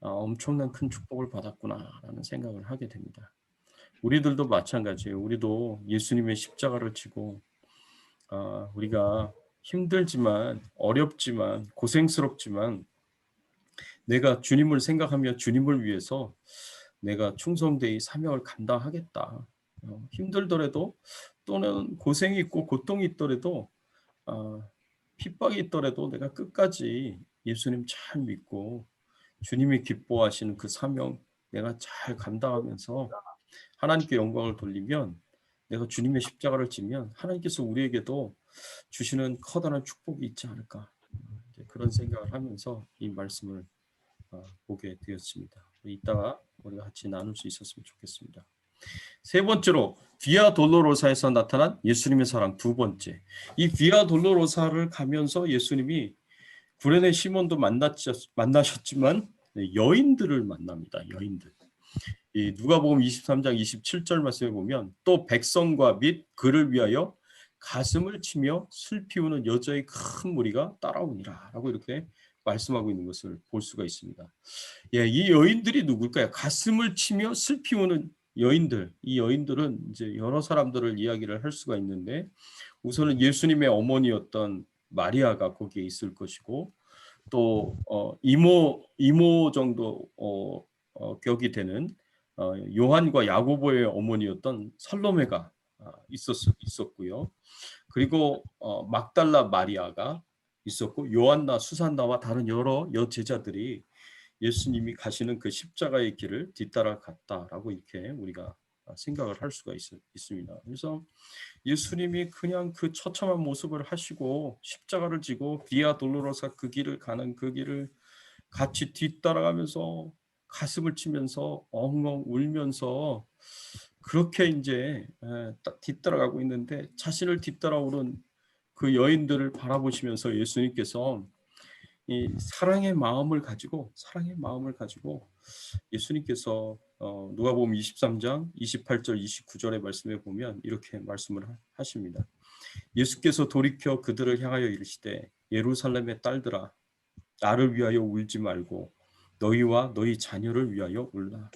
엄청난 큰 축복을 받았구나라는 생각을 하게 됩니다. 우리들도 마찬가지예요. 우리도 예수님의 십자가를 지고 우리가 힘들지만 어렵지만 고생스럽지만 내가 주님을 생각하며 주님을 위해서 내가 충성되이 사명을 감당하겠다. 힘들더라도 또는 고생이 있고 고통이 있더라도 핍박이 있더라도 내가 끝까지 예수님 잘 믿고 주님이 기뻐하시는 그 사명 내가 잘 감당하면서 하나님께 영광을 돌리면 내가 주님의 십자가를 지면 하나님께서 우리에게도 주시는 커다란 축복이 있지 않을까 그런 생각을 하면서 이 말씀을 보게 되었습니다. 이따가 우리가 같이 나눌 수 있었으면 좋겠습니다. 세 번째로 비아 돌로로사에서 나타난 예수님의 사랑. 두 번째, 이 비아 돌로로사를 가면서 예수님이 구레네 시몬도 만나셨지만 여인들을 만납니다. 여인들. 이 누가복음 23장 27절 말씀에 보면 또 백성과 및 그를 위하여 가슴을 치며 슬피우는 여자의 큰 무리가 따라오니라 라고 이렇게 말씀하고 있는 것을 볼 수가 있습니다. 예, 이 여인들이 누굴까요? 가슴을 치며 슬피우는 여인들. 이 여인들은 이제 여러 사람들을 이야기를 할 수가 있는데 우선은 예수님의 어머니였던 마리아가 거기에 있을 것이고 또 이모 정도 격이 되는 요한과 야고보의 어머니였던 살로메가 있었고요. 그리고 막달라 마리아가 있었고 요한나 수산나와 다른 여러 여제자들이 예수님이 가시는 그 십자가의 길을 뒤따라 갔다라고 이렇게 우리가 생각을 할 수가 있습니다. 그래서 예수님이 그냥 그 처참한 모습을 하시고 십자가를 지고 비아 돌로로사 그 길을 가는 그 길을 같이 뒤따라가면서 가슴을 치면서 엉엉 울면서 그렇게 이제 뒤따라가고 있는데 자신을 뒤따라오는 그 여인들을 바라보시면서 예수님께서 이 사랑의 마음을 가지고 예수님께서 누가복음 23장 28절 29절의 말씀에 보면 이렇게 말씀을 하십니다. 예수께서 돌이켜 그들을 향하여 이르시되 예루살렘의 딸들아 나를 위하여 울지 말고 너희와 너희 자녀를 위하여 울라.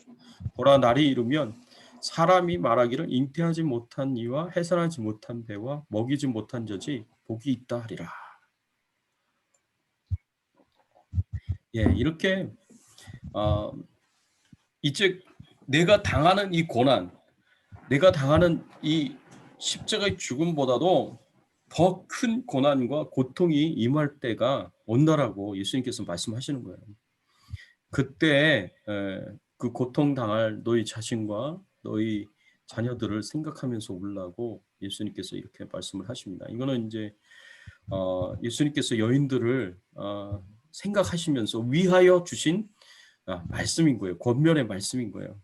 보라 날이 이르면 사람이 말하기를 잉태하지 못한 이와 해산하지 못한 배와 먹이지 못한 젖이 복이 있다 하리라. 예, 이렇게 이제 내가 당하는 이 고난, 내가 당하는 이 십자가의 죽음보다도 더 큰 고난과 고통이 임할 때가 온다라고 예수님께서 말씀하시는 거예요. 그때 그 고통 당할 너희 자신과 너희 자녀들을 생각하면서 울라고 예수님께서 이렇게 말씀을 하십니다. 이거는 이제 예수님께서 여인들을 생각하시면서 위하여 주신 말씀인 거예요. 권면의 말씀인 거예요.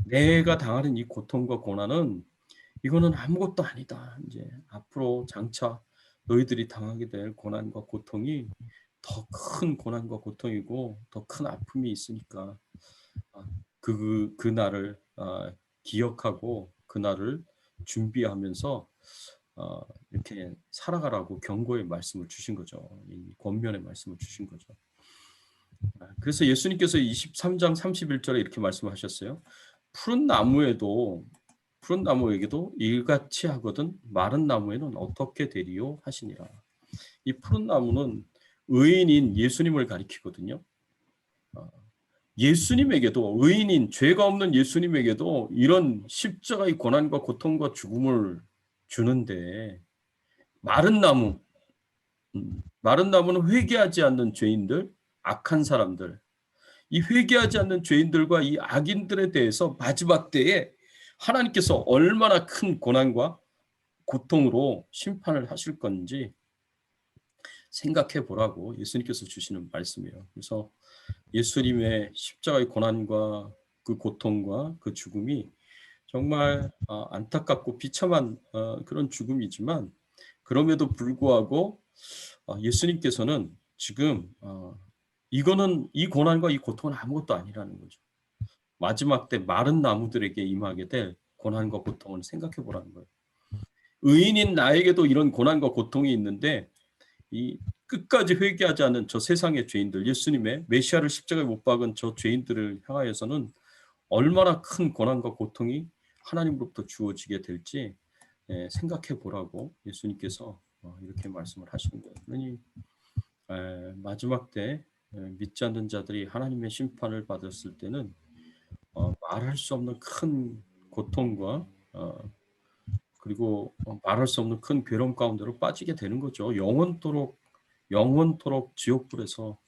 내가 당하는 이 고통과 고난은 이거는 아무것도 아니다. 이제 앞으로 장차 너희들이 당하게 될 고난과 고통이 더 큰 고난과 고통이고 더 큰 아픔이 있으니까 그 날을 기억하고 그 날을 준비하면서 이렇게 살아가라고 경고의 말씀을 주신 거죠. 이 권면의 말씀을 주신 거죠. 그래서 예수님께서 23장 31절에 이렇게 말씀하셨어요. 푸른 나무에게도 일같이 하거든 마른 나무에는 어떻게 되리요 하시니라. 이 푸른 나무는 의인인 예수님을 가리키거든요. 예수님에게도 의인인 죄가 없는 예수님에게도 이런 십자가의 고난과 고통과 죽음을 주는데 마른 나무는 회개하지 않는 죄인들, 악한 사람들, 이 회개하지 않는 죄인들과 이 악인들에 대해서 마지막 때에 하나님께서 얼마나 큰 고난과 고통으로 심판을 하실 건지 생각해 보라고 예수님께서 주시는 말씀이에요. 그래서 예수님의 십자가의 고난과 그 고통과 그 죽음이 정말 안타깝고 비참한 그런 죽음이지만 그럼에도 불구하고 예수님께서는 지금 이거는 이 고난과 이 고통은 아무것도 아니라는 거죠. 마지막 때 마른 나무들에게 임하게 될 고난과 고통을 생각해 보라는 거예요. 의인인 나에게도 이런 고난과 고통이 있는데 이 끝까지 회개하지 않은 저 세상의 죄인들, 예수님의 메시아를 십자가에 못 박은 저 죄인들을 향하여서는 얼마나 큰 고난과 고통이 하나님으로부터 주어지게 될지 생각해 보라고 예수님께서 이렇게 말씀을 하시는 거예요. 그러니 마지막 때 믿지 않는 자들이 하나님의 심판을 받았을 때는 말할 수 없는 큰 고통과 그리고 말할 수 없는 큰 괴로움 가운데로 빠지게 되는 거죠. 영원토록 지옥불에서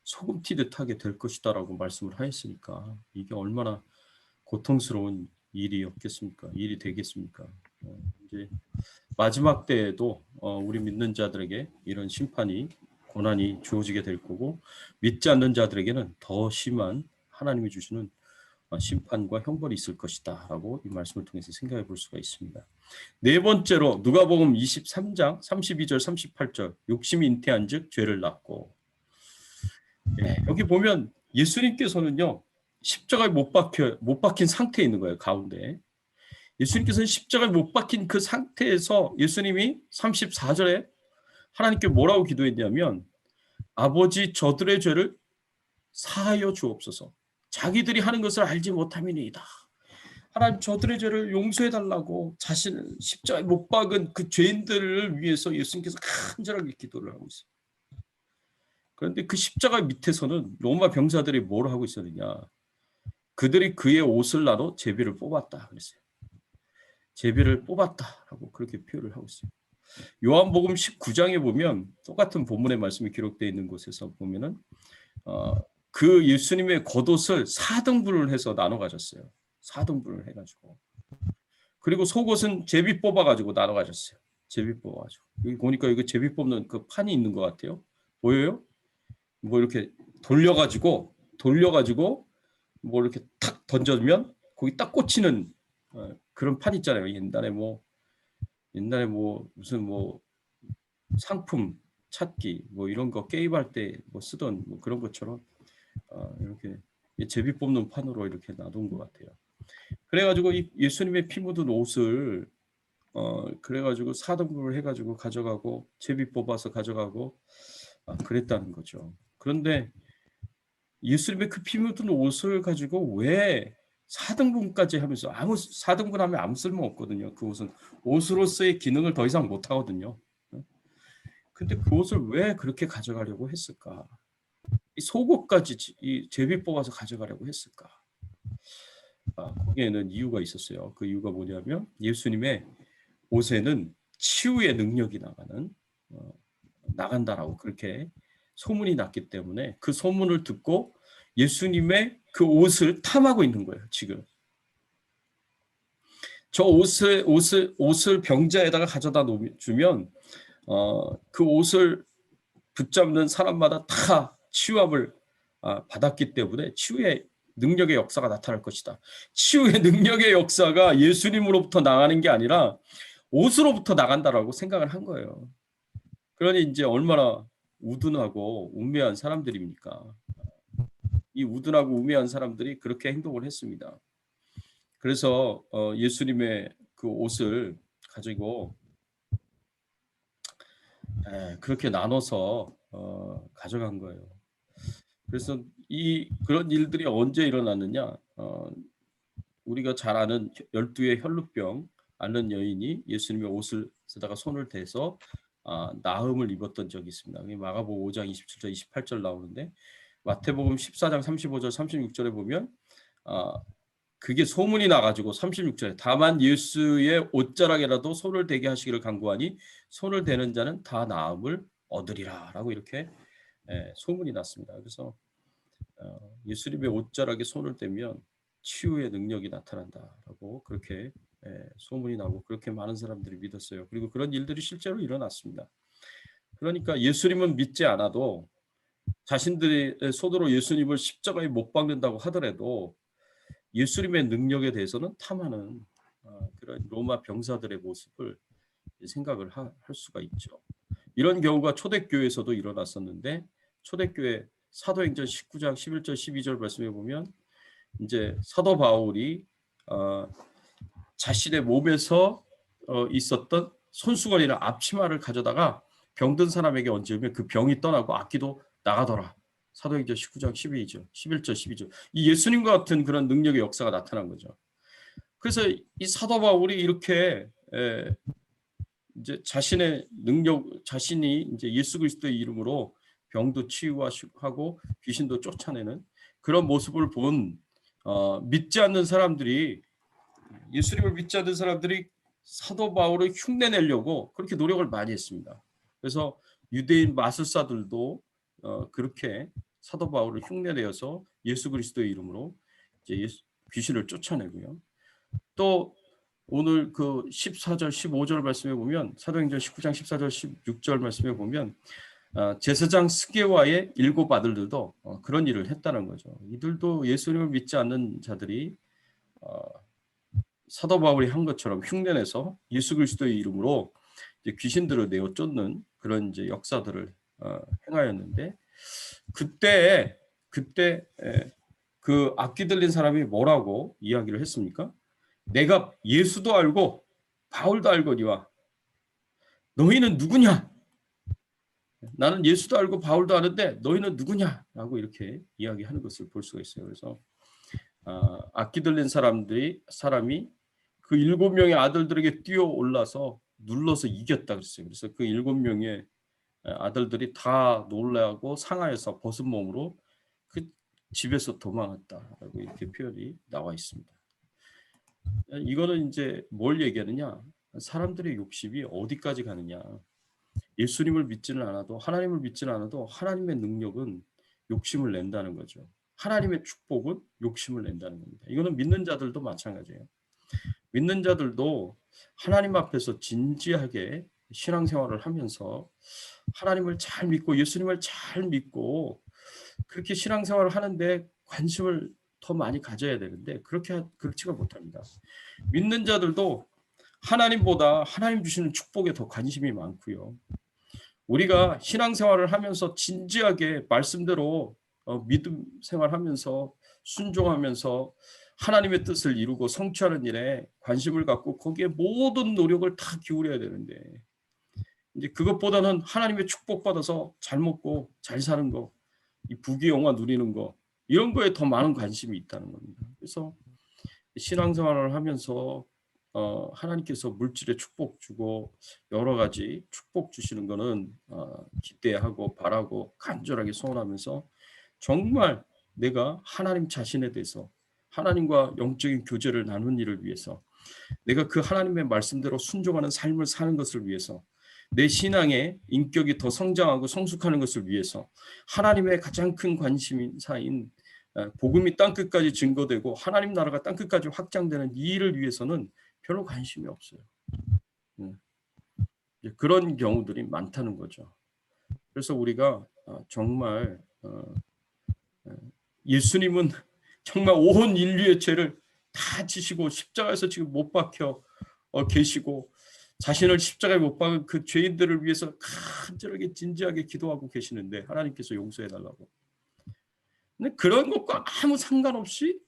소금 튀듯 하게 될 것이다라고 말씀을 하였으니까 이게 얼마나 고통스러운 일이었겠습니까? 일이 되겠습니까? 이제 마지막 때에도 우리 믿는 자들에게 이런 심판이 고난이 주어지게 될 거고 믿지 않는 자들에게는 더 심한 하나님이 주시는 심판과 형벌이 있을 것이다라고 이 말씀을 통해서 생각해 볼 수가 있습니다. 네 번째로 누가복음 23장 32절 38절 욕심이 잉태한즉 죄를 낳고. 여기 보면 예수님께서는요 십자가에 못 박힌 상태에 있는 거예요. 가운데 예수님께서는 십자가에 못 박힌 그 상태에서 예수님이 34절에 하나님께 뭐라고 기도했냐면 아버지 저들의 죄를 사하여 주옵소서. 자기들이 하는 것을 알지 못함이니이다. 하나님 저들의 죄를 용서해 달라고 자신을 십자가에 못 박은 그 죄인들을 위해서 예수님께서 간절하게 기도를 하고 있어요. 그런데 그 십자가 밑에서는 로마 병사들이 뭘 하고 있었느냐. 그들이 그의 옷을 나눠 제비를 뽑았다 그랬어요. 제비를 뽑았다라고 그렇게 표현을 하고 있어요. 요한복음 19장에 보면 똑같은 본문의 말씀이 기록되어 있는 곳에서 보면은 그 예수님의 겉옷을 4등분을 해서 나눠 가졌어요. 4등분을 해가지고. 그리고 속옷은 제비 뽑아가지고 나눠 가졌어요. 제비 뽑아가지고. 여기 보니까 이거 제비 뽑는 그 판이 있는 것 같아요. 보여요? 뭐 이렇게 돌려가지고 뭐 이렇게 탁 던져주면 거기 딱 꽂히는 그런 판 있잖아요. 옛날에 뭐 무슨 뭐 상품 찾기 뭐 이런 거 게임할 때 뭐 쓰던 뭐 그런 것처럼 이렇게 제비 뽑는 판으로 이렇게 놔둔 것 같아요. 그래가지고 이 예수님의 피 묻은 옷을 그래가지고 4등분을 해가지고 가져가고 제비 뽑아서 가져가고 그랬다는 거죠. 그런데 예수님의 그 피 묻은 옷을 가지고 왜 4등분까지 하면서 4등분하면 아무 쓸모 없거든요. 그 옷은 옷으로서의 기능을 더 이상 못 하거든요. 근데 그 옷을 왜 그렇게 가져가려고 했을까? 이 속옷까지 이 제비 뽑아서 가져가려고 했을까? 거기에는 이유가 있었어요. 그 이유가 뭐냐면 예수님의 옷에는 치유의 능력이 나간다라고 그렇게 소문이 났기 때문에 그 소문을 듣고 예수님의 그 옷을 탐하고 있는 거예요. 지금 저 옷을 병자에다가 가져다 주면 그 옷을 붙잡는 사람마다 다 치유함을 받았기 때문에 치유의 능력의 역사가 나타날 것이다. 치유의 능력의 역사가 예수님으로부터 나가는 게 아니라 옷으로부터 나간다라고 생각을 한 거예요. 그러니 이제 얼마나 우둔하고 우매한 사람들입니까? 이 우둔하고 우매한 사람들이 그렇게 행동을 했습니다. 그래서 예수님의 그 옷을 가지고 그렇게 나눠서 가져간 거예요. 그래서 그런 일들이 언제 일어났느냐? 우리가 잘 아는 12의 혈루병 앓는 여인이 예수님의 옷을 쓰다가 손을 대서 나음을 입었던 적이 있습니다. 마가복음 5장 27절 28절 나오는데 마태복음 14장 35절 36절에 보면 그게 소문이 나가지고 36절에 다만 예수의 옷자락에라도 손을 대게 하시기를 간구하니 손을 대는 자는 다 나음을 얻으리라 라고 이렇게 소문이 났습니다. 그래서 예수님의 옷자락에 손을 대면 치유의 능력이 나타난다라고 그렇게 소문이 나고 그렇게 많은 사람들이 믿었어요. 그리고 그런 일들이 실제로 일어났습니다. 그러니까 예수님은 믿지 않아도 자신들의 손으로 예수님을 십자가에 못 박는다고 하더라도 예수님의 능력에 대해서는 탐하는 그런 로마 병사들의 모습을 생각을 할 수가 있죠. 이런 경우가 초대교회에서도 일어났었는데 초대교회 사도행전 19장 11절 12절 말씀에 보면 이제 사도 바울이 자신의 몸에서 있었던 손수건이나 앞치마를 가져다가 병든 사람에게 얹으면 그 병이 떠나고 악기도 나가더라. 사도행전 19장 12절, 11절, 12절. 이 예수님과 같은 그런 능력의 역사가 나타난 거죠. 그래서 이 사도 바울이 이렇게 이제 자신의 능력, 자신이 이제 예수 그리스도의 이름으로 병도 치유하고 귀신도 쫓아내는 그런 모습을 본 믿지 않는 사람들이 예수님을 믿지 않는 사람들이 사도 바울을 흉내내려고 그렇게 노력을 많이 했습니다. 그래서 유대인 마술사들도 그렇게 사도 바울을 흉내내어서 예수 그리스도의 이름으로 이제 귀신을 쫓아내고요. 또 오늘 그 14절, 15절 말씀에 보면 사도행전 19장 14절, 16절 말씀에 보면 제사장 스게와의 7 아들들도 그런 일을 했다는 거죠. 이들도 예수님을 믿지 않는 자들이 사도 바울이 한 것처럼 흉내내서 예수 그리스도의 이름으로 이제 귀신들을 내어 쫓는 그런 이제 역사들을 행하였는데, 그때 그 악기 들린 사람이 뭐라고 이야기를 했습니까? 내가 예수도 알고 바울도 알거니와 너희는 누구냐? 나는 예수도 알고 바울도 아는데 너희는 누구냐라고 이렇게 이야기하는 것을 볼 수가 있어요. 그래서 악기 들린 사람이 그 7명의 아들들에게 뛰어올라서 눌러서 이겼다 그랬어요. 그래서 그 7명의 아들들이 다 놀라고 상하여서 벗은 몸으로 그 집에서 도망했다라고 이렇게 표현이 나와 있습니다. 이거는 이제 뭘 얘기하느냐? 사람들의 욕심이 어디까지 가느냐? 예수님을 믿지는 않아도, 하나님을 믿지는 않아도 하나님의 능력은 욕심을 낸다는 거죠. 하나님의 축복은 욕심을 낸다는 겁니다. 이거는 믿는 자들도 마찬가지예요. 믿는 자들도 하나님 앞에서 진지하게 신앙생활을 하면서 하나님을 잘 믿고 예수님을 잘 믿고 그렇게 신앙생활을 하는데 관심을 더 많이 가져야 되는데 그렇지가 못합니다. 믿는 자들도 하나님보다 하나님 주시는 축복에 더 관심이 많고요. 우리가 신앙생활을 하면서 진지하게 말씀대로 믿음 생활하면서 순종하면서 하나님의 뜻을 이루고 성취하는 일에 관심을 갖고 거기에 모든 노력을 다 기울여야 되는데, 이제 그것보다는 하나님의 축복받아서 잘 먹고 잘 사는 거, 이 부귀영화 누리는 거, 이런 거에 더 많은 관심이 있다는 겁니다. 그래서 신앙생활을 하면서 하나님께서 물질의 축복 주고 여러 가지 축복 주시는 거는 기대하고 바라고 간절하게 소원하면서 정말 내가 하나님 자신에 대해서 하나님과 영적인 교제를 나누는 일을 위해서, 내가 그 하나님의 말씀대로 순종하는 삶을 사는 것을 위해서, 내 신앙의 인격이 더 성장하고 성숙하는 것을 위해서, 하나님의 가장 큰 관심사인 복음이 땅끝까지 증거되고 하나님 나라가 땅끝까지 확장되는 이 일을 위해서는 별로 관심이 없어요. 그런 경우들이 많다는 거죠. 그래서 우리가 정말 예수님은 정말 온 인류의 죄를 다 지시고 십자가에서 지금 못 박혀 계시고 자신을 십자가에 못 박은 그 죄인들을 위해서 간절하게 진지하게 기도하고 계시는데 하나님께서 용서해 달라고. 근데 그런 것과 아무 상관없이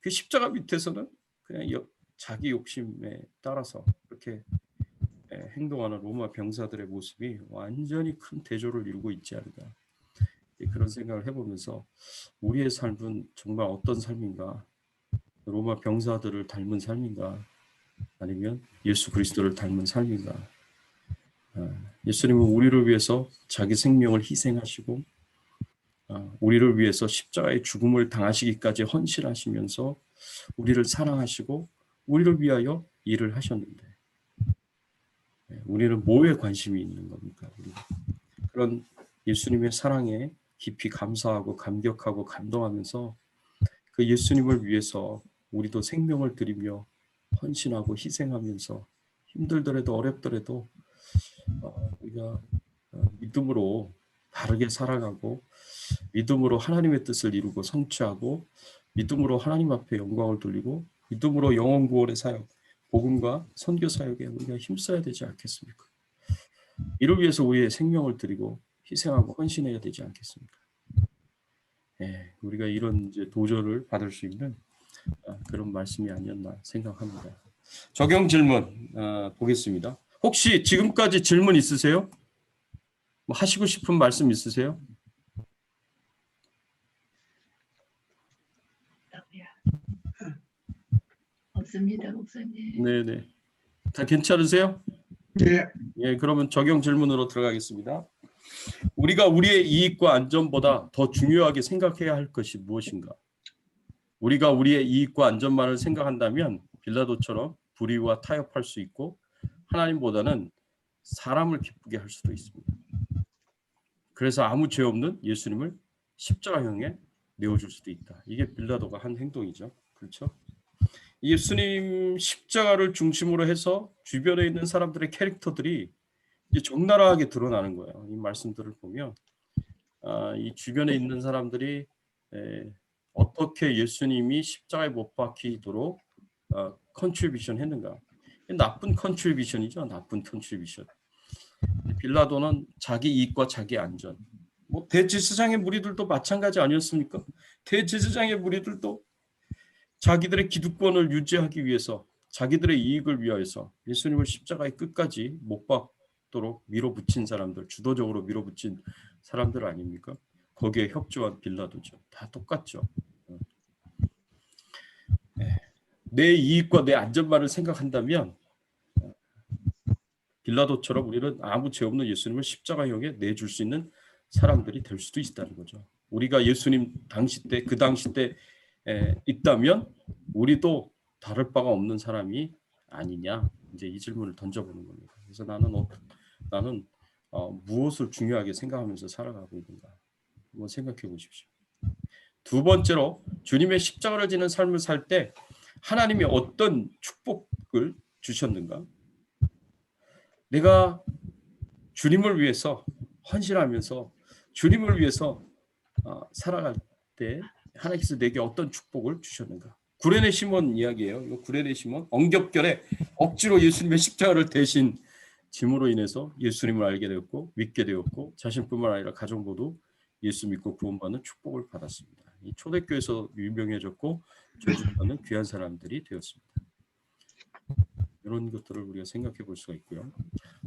그 십자가 밑에서는 그냥 자기 욕심에 따라서 그렇게 행동하는 로마 병사들의 모습이 완전히 큰 대조를 이루고 있지 않을까, 그런 생각을 해보면서 우리의 삶은 정말 어떤 삶인가? 로마 병사들을 닮은 삶인가? 아니면 예수 그리스도를 닮은 삶인가? 예수님은 우리를 위해서 자기 생명을 희생하시고 우리를 위해서 십자가의 죽음을 당하시기까지 헌신하시면서 우리를 사랑하시고 우리를 위하여 일을 하셨는데 우리는 뭐에 관심이 있는 겁니까? 그런 예수님의 사랑에 깊이 감사하고 감격하고 감동하면서 그 예수님을 위해서 우리도 생명을 드리며 헌신하고 희생하면서 힘들더라도 어렵더라도 우리가 믿음으로 바르게 살아가고 믿음으로 하나님의 뜻을 이루고 성취하고 믿음으로 하나님 앞에 영광을 돌리고 믿음으로 영혼 구원의 사역, 복음과 선교 사역에 우리가 힘써야 되지 않겠습니까? 이를 위해서 우리의 생명을 드리고 희생하고 헌신해야 되지 않겠습니까? 우리가 이런 이제 도전을 받을 수 있는 그런 말씀이 아니었나 생각합니다. 적용 질문 보겠습니다. 혹시 지금까지 질문 있으세요? 뭐 하시고 싶은 말씀 있으세요? 없습니다, 목사님. 네네. 다 괜찮으세요? 예. 예, 그러면 적용 질문으로 들어가겠습니다. 우리가 우리의 이익과 안전보다 더 중요하게 생각해야 할 것이 무엇인가? 우리가 우리의 이익과 안전만을 생각한다면 빌라도처럼 불의와 타협할 수 있고 하나님보다는 사람을 기쁘게 할 수도 있습니다. 그래서 아무 죄 없는 예수님을 십자가형에 내어줄 수도 있다. 이게 빌라도가 한 행동이죠. 그렇죠? 예수님 십자가를 중심으로 해서 주변에 있는 사람들의 캐릭터들이 이게 적나라하게 드러나는 거예요. 이 말씀들을 보면 이 주변에 있는 사람들이 어떻게 예수님이 십자가에 못 박히도록 컨트리뷰션 했는가. 나쁜 컨트리뷰션이죠. 나쁜 컨트리뷰션. 빌라도는 자기 이익과 자기 안전. 뭐 대제사장의 무리들도 마찬가지 아니었습니까? 대제사장의 무리들도 자기들의 기득권을 유지하기 위해서, 자기들의 이익을 위하여서 예수님을 십자가의 끝까지 못 박도록 밀어붙인 사람들, 주도적으로 밀어붙인 사람들 아닙니까? 거기에 협조한 빌라도죠. 다 똑같죠. 내 이익과 내 안전만을 생각한다면 빌라도처럼 우리는 아무 죄 없는 예수님을 십자가형에 내줄 수 있는 사람들이 될 수도 있다는 거죠. 우리가 예수님 당시 때, 그 당시 때 있다면 우리도 다를 바가 없는 사람이 아니냐, 이제 이 질문을 던져보는 겁니다. 그래서 나는 무엇을 중요하게 생각하면서 살아가고 있는가 한번 생각해 보십시오. 두 번째로 주님의 십자가를 지는 삶을 살 때 하나님이 어떤 축복을 주셨는가? 내가 주님을 위해서 헌신하면서 주님을 위해서 살아갈 때 하나님께서 내게 어떤 축복을 주셨는가? 구레네 시몬 이야기예요. 이거 구레네 시몬 엉겹결에 억지로 예수님의 십자가를 대신 짐으로 인해서 예수님을 알게 되었고 믿게 되었고 자신뿐만 아니라 가족 모두 예수 믿고 구원받는 축복을 받았습니다. 이 초대교회에서 유명해졌고 존중받는 귀한 사람들이 되었습니다. 이런 것들을 우리가 생각해 볼 수가 있고요.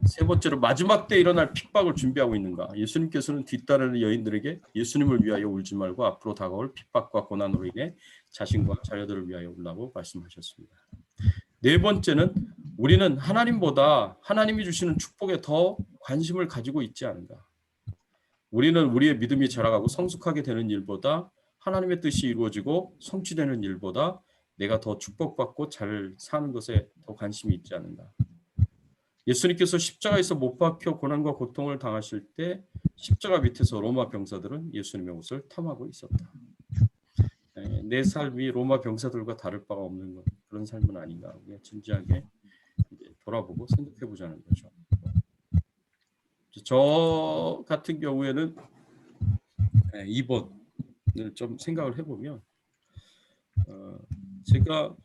세 번째로 마지막 때 일어날 핍박을 준비하고 있는가? 예수님께서는 뒤따르는 여인들에게 예수님을 위하여 울지 말고 앞으로 다가올 핍박과 고난으로 인해 자신과 자녀들을 위하여 울라고 말씀하셨습니다. 네 번째는 우리는 하나님보다 하나님이 주시는 축복에 더 관심을 가지고 있지 않은가? 우리는 우리의 믿음이 자라가고 성숙하게 되는 일보다 하나님의 뜻이 이루어지고 성취되는 일보다 내가 더 축복받고 잘 사는 것에 더 관심이 있지 않는가. 예수님께서 십자가에서 못 박혀 고난과 고통을 당하실 때 십자가 밑에서 로마 병사들은 예수님의 옷을 탐하고 있었다. 내 삶이 로마 병사들과 다를 바가 없는 것, 그런 삶은 아닌가. 우리가 진지하게 돌아보고 생각해 보자는 거죠. 저 같은 경우에는 2번을 좀 생각을 해보면 제가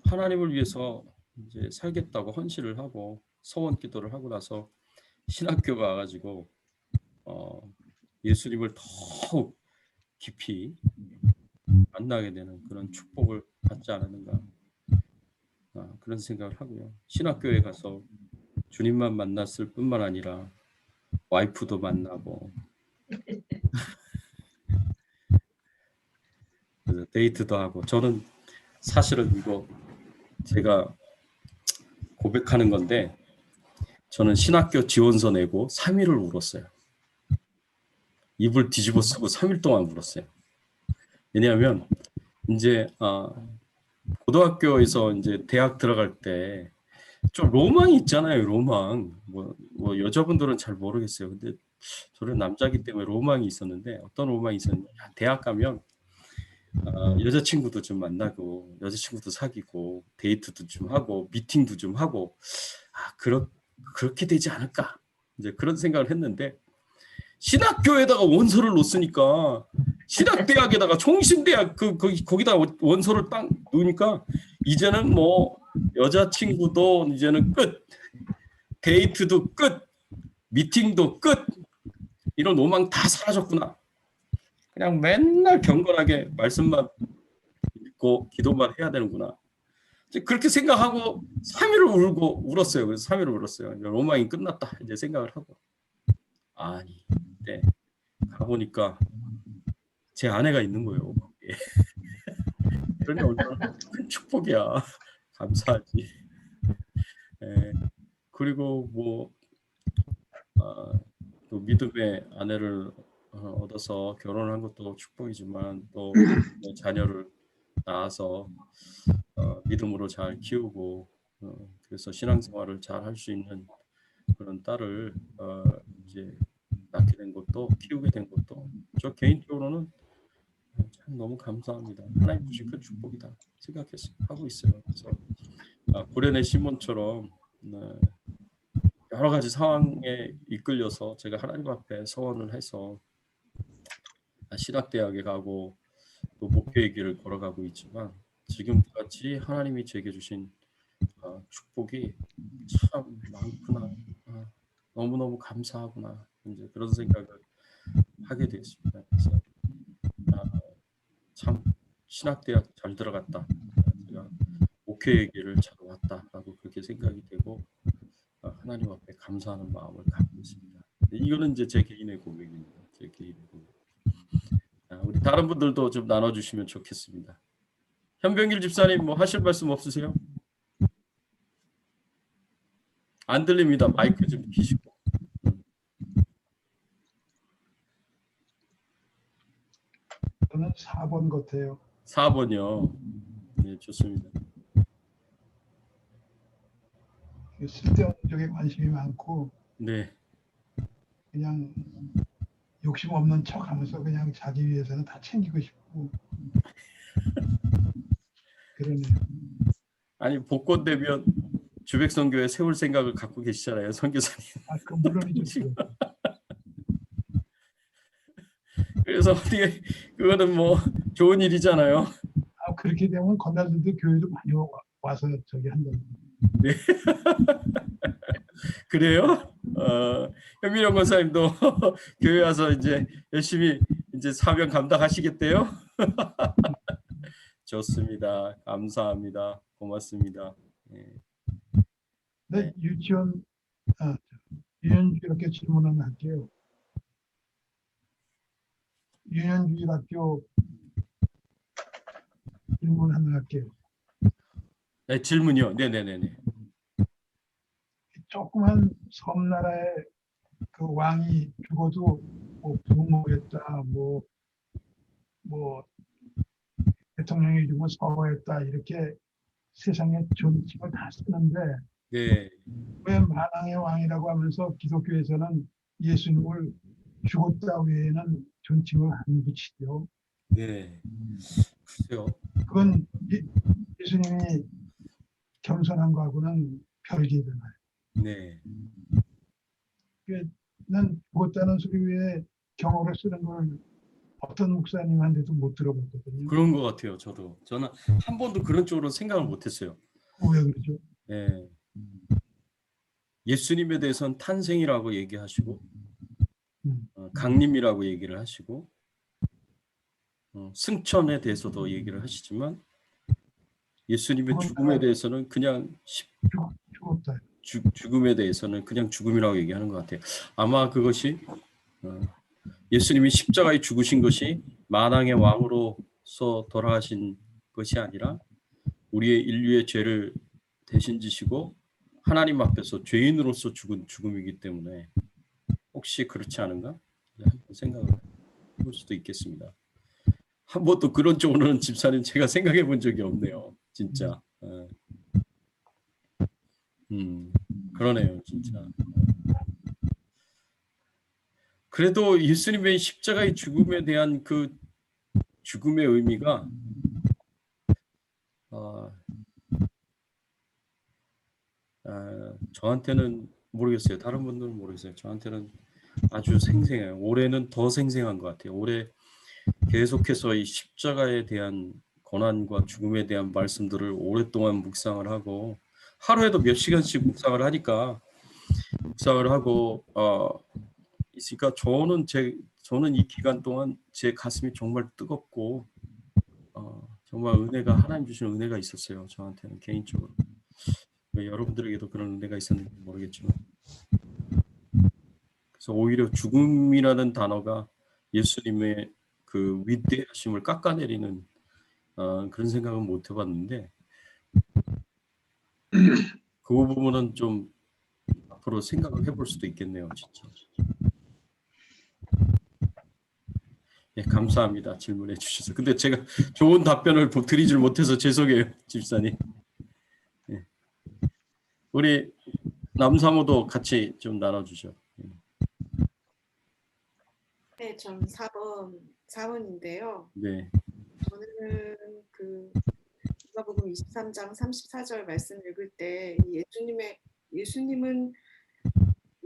하나님을 위해서 이제 살겠다고 헌신을 하고 서원 기도를 하고 나서 신학교 가가지고 예수님을 더욱 깊이 만나게 되는 그런 축복을 받지 않았는가 그런 생각을 하고요. 신학교에 가서 주님만 만났을 뿐만 아니라 와이프도 만나고 데이트도 하고 저는 사실은 이거 제가 고백하는 건데 저는 신학교 지원서 내고 3일을 울었어요. 이불 뒤집어 쓰고 3일 동안 울었어요. 왜냐하면 이제 고등학교에서 이제 대학 들어갈 때 좀 로망이 있잖아요. 로망. 뭐 여자분들은 잘 모르겠어요. 근데 저는 남자기 때문에 로망이 있었는데 어떤 로망이 있었냐? 대학 가면 여자친구도 좀 만나고 여자친구도 사귀고 데이트도 좀 하고 미팅도 좀 하고 그렇게 되지 않을까 이제 그런 생각을 했는데 신학교에다가 원서를 놓으니까 신학대학에다가 총신대학 거기다 원서를 딱 놓으니까 이제는 뭐 여자친구도 이제는 끝, 데이트도 끝, 미팅도 끝, 이런 로망 다 사라졌구나. 그냥 맨날 경건하게 말씀만 읽고 기도만 해야 되는구나. 그렇게 생각하고 3일을 울었어요. 그래서 3일을 울었어요. 로망이 끝났다 이제 생각을 하고 아니 네. 가보니까 제 아내가 있는 거예요. 그러니 얼마나 큰 축복이야. 감사하지. 그리고 또 믿음의 아내를 얻어서 결혼한 것도 축복이지만 또 자녀를 낳아서 믿음으로 잘 키우고 그래서 신앙생활을 잘 할 수 있는 그런 딸을 이제 낳게 된 것도 키우게 된 것도 저 개인적으로는 참 너무 감사합니다. 하나님 주신 큰 축복이다 생각하고 있어요. 그래서 구레네 시몬처럼 여러 가지 상황에 이끌려서 제가 하나님 앞에 서원을 해서 신학대학에 가고 또 목회의 길을 걸어가고 있지만 지금까지 하나님이 제게 주신 축복이 참 많구나. 너무너무 감사하구나. 이제 그런 생각을 하게 되었습니다. 그래서 참 신학대학 잘 들어갔다. 제가 목회의 길을 잘 왔다라고 그렇게 생각이 되고 하나님 앞에 감사하는 마음을 갖고 있습니다. 이거는 이제 제 개인의 고백입니다. 제 개인의 고백. 우리 다른 분들도 좀 나눠주시면 좋겠습니다. 현병길 집사님 뭐 하실 말씀 없으세요? 안 들립니다. 마이크 좀 키시고. 저는 4번 같아요. 4번이요. 네, 좋습니다. 쓸데없는 쪽에 관심이 많고 네, 그냥 욕심 없는 척하면서 그냥 자기 위해서는 다 챙기고 싶고 그러네요. 아니 복권 되면 주백선교회 세울 생각을 갖고 계시잖아요, 선교사님. 그 물론이죠. 그래서 어떻게 그거는 뭐 좋은 일이잖아요. 그렇게 되면 건달들도 교회도 많이 와서 저기 한다고. 네. 그래요? 현민영 권사님도 교회 와서 이제 열심히 이제 사명 감당하시겠대요? 좋습니다. 감사합니다. 고맙습니다. 네, 유치원 유년주일학교 질문 하나 할게요. 유년주일학교 질문 하나 할게요. 네, 질문이요. 네네네네. 조그만 섬나라에 그 왕이 죽어도 뭐 부모했다, 뭐 대통령이 죽으면 서거했다 이렇게 세상에 존칭을 다 쓰는데 네. 왜 만왕의 왕이라고 하면서 기독교에서는 예수님을 죽었다 외에는 존칭을 안 붙이죠. 네. 글쎄요. 그건 예수님이 겸손한 거하고는 별개잖아요. 네. 난 죽었다는 소리 외에 경어를 쓰는 걸 어떤 목사님한테도 못 들어봤거든요. 그런 것 같아요. 저는 한 번도 그런 쪽으로 생각을 못했어요. 왜 그러죠? 네. 예수님에 대해서는 탄생이라고 얘기하시고 강림이라고 얘기를 하시고 승천에 대해서도 얘기를 하시지만 예수님의 죽음에 대해서는 그냥 죽었다. 죽음에 대해서는 그냥 죽음이라고 얘기하는 것 같아요. 아마 그것이 예수님이 십자가에 죽으신 것이 만왕의 왕으로서 돌아가신 것이 아니라 우리의 인류의 죄를 대신 지시고 하나님 앞에서 죄인으로서 죽은 죽음이기 때문에 혹시 그렇지 않은가? 한번 생각을 해볼 수도 있겠습니다. 한 번도 그런 쪽으로는 집사님 제가 생각해 본 적이 없네요. 진짜. 그러네요, 진짜. 그래도 예수님의 십자가의 죽음에 대한 그 죽음의 의미가 저한테는 모르겠어요. 다른 분들은 모르겠어요. 저한테는 아주 생생해요. 올해는 더 생생한 것 같아요. 올해 계속해서 이 십자가에 대한 고난과 죽음에 대한 말씀들을 오랫동안 묵상을 하고 하루에도 몇 시간씩 묵상을 하니까 묵상을 하고 있으니까 저는 이 기간 동안 제 가슴이 정말 뜨겁고 정말 은혜가 하나님 주신 은혜가 있었어요. 저한테는 개인적으로. 여러분들에게도 그런 은혜가 있었는지 모르겠지만 그래서 오히려 죽음이라는 단어가 예수님의 그 위대하심을 깎아내리는 그런 생각은 못 해봤는데 그 부분은 좀 앞으로 생각을 해볼 수도 있겠네요. 진짜. 예, 감사합니다. 질문해 주셔서. 근데 제가 좋은 답변을 드리질 못해서 죄송해요, 집사님. 예. 우리 남사모도 같이 좀 나눠주죠. 네, 전 4번인데요. 네. 저는 그 누가복음 23장 34절 말씀 읽을 때 예수님은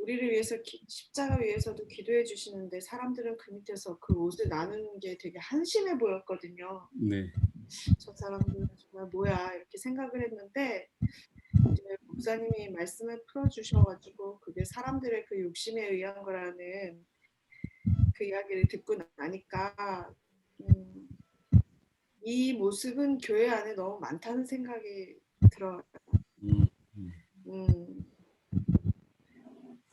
우리를 위해서 십자가 위에서도 기도해 주시는데 사람들은 그 밑에서 그 옷을 나누는 게 되게 한심해 보였거든요. 네. 저 사람들은 정말 뭐야 이렇게 생각을 했는데 이제 목사님이 말씀을 풀어주셔가지고 그게 사람들의 그 욕심에 의한 거라는 그 이야기를 듣고 나니까 이 모습은 교회 안에 너무 많다는 생각이 들어요.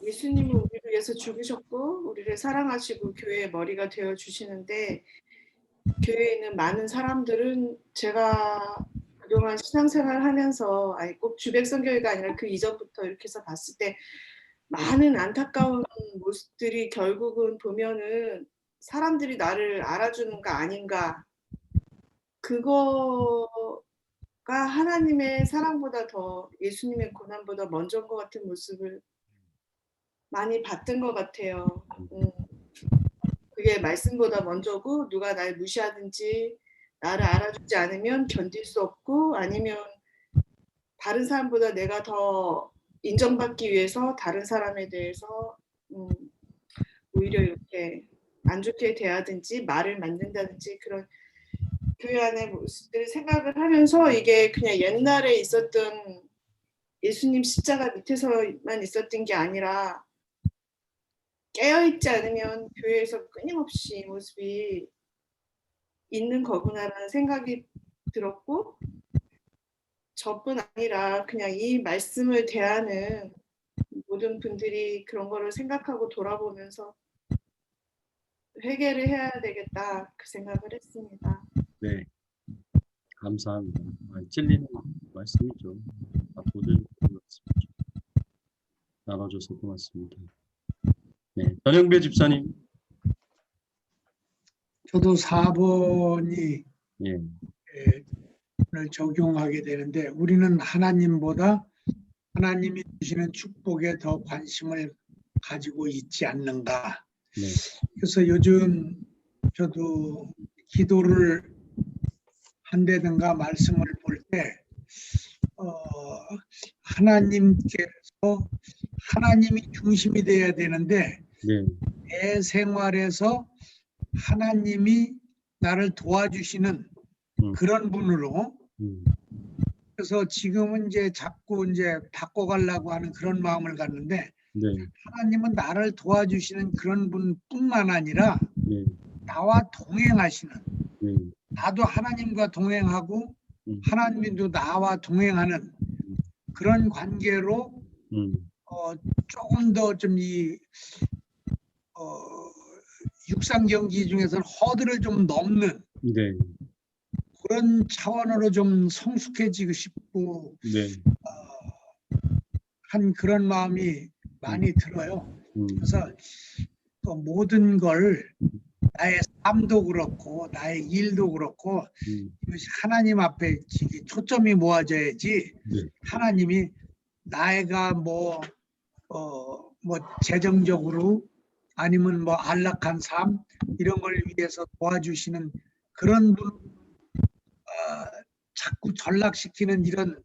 예수님은 우리를 위해서 죽으셨고 우리를 사랑하시고 교회의 머리가 되어 주시는데 교회에 있는 많은 사람들은 제가 그동안 신앙생활 하면서 아니 꼭 주백성교회가 아니라 그 이전부터 이렇게 해서 봤을 때 많은 안타까운 모습들이 결국은 보면은 사람들이 나를 알아주는가 아닌가 그거가 하나님의 사랑보다 더 예수님의 고난보다 먼저인 것 같은 모습을 많이 봤던 것 같아요. 그게 말씀보다 먼저고 누가 날 무시하든지 나를 알아주지 않으면 견딜 수 없고 아니면 다른 사람보다 내가 더 인정받기 위해서 다른 사람에 대해서 오히려 이렇게 안 좋게 대하든지 말을 만든다든지 그런 교회 안의 모습들을 생각을 하면서 이게 그냥 옛날에 있었던 예수님 십자가 밑에서만 있었던 게 아니라 깨어있지 않으면 교회에서 끊임없이 이 모습이 있는 거구나라는 생각이 들었고 저뿐 아니라 그냥 이 말씀을 대하는 모든 분들이 그런 거를 생각하고 돌아보면서 회개를 해야 되겠다 그 생각을 했습니다. 네. 감사합니다. 찔리는 말씀이죠. 보들 나눠줘서 고맙습니다. 네. 전영배 집사님. 저도 4번이 예. 를 적용하게 되는데 우리는 하나님보다 하나님이 주시는 축복에 더 관심을 가지고 있지 않는가. 네. 그래서 요즘 저도 기도를 한다든가 말씀을 볼 때 하나님께서 하나님이 중심이 돼야 되는데 네. 내 생활에서 하나님이 나를 도와주시는 그런 분으로 그래서 지금은 이제 자꾸 이제 바꿔가려고 하는 그런 마음을 갖는데 네. 하나님은 나를 도와주시는 그런 분뿐만 아니라 네. 나와 동행하시는 네. 나도 하나님과 동행하고 하나님도 나와 동행하는 그런 관계로 조금 더 좀 이 육상 경기 중에서는 허들을 좀 넘는 네. 그런 차원으로 좀 성숙해지고 싶고 네. 한 그런 마음이 많이 들어요. 그래서 그 모든 걸 나의 삶도 그렇고 나의 일도 그렇고 이것이 하나님 앞에 초점이 모아져야지 네. 하나님이 나이가 뭐 재정적으로 아니면 뭐 안락한 삶 이런 걸 위해서 도와주시는 그런 분 자꾸 전락시키는 이런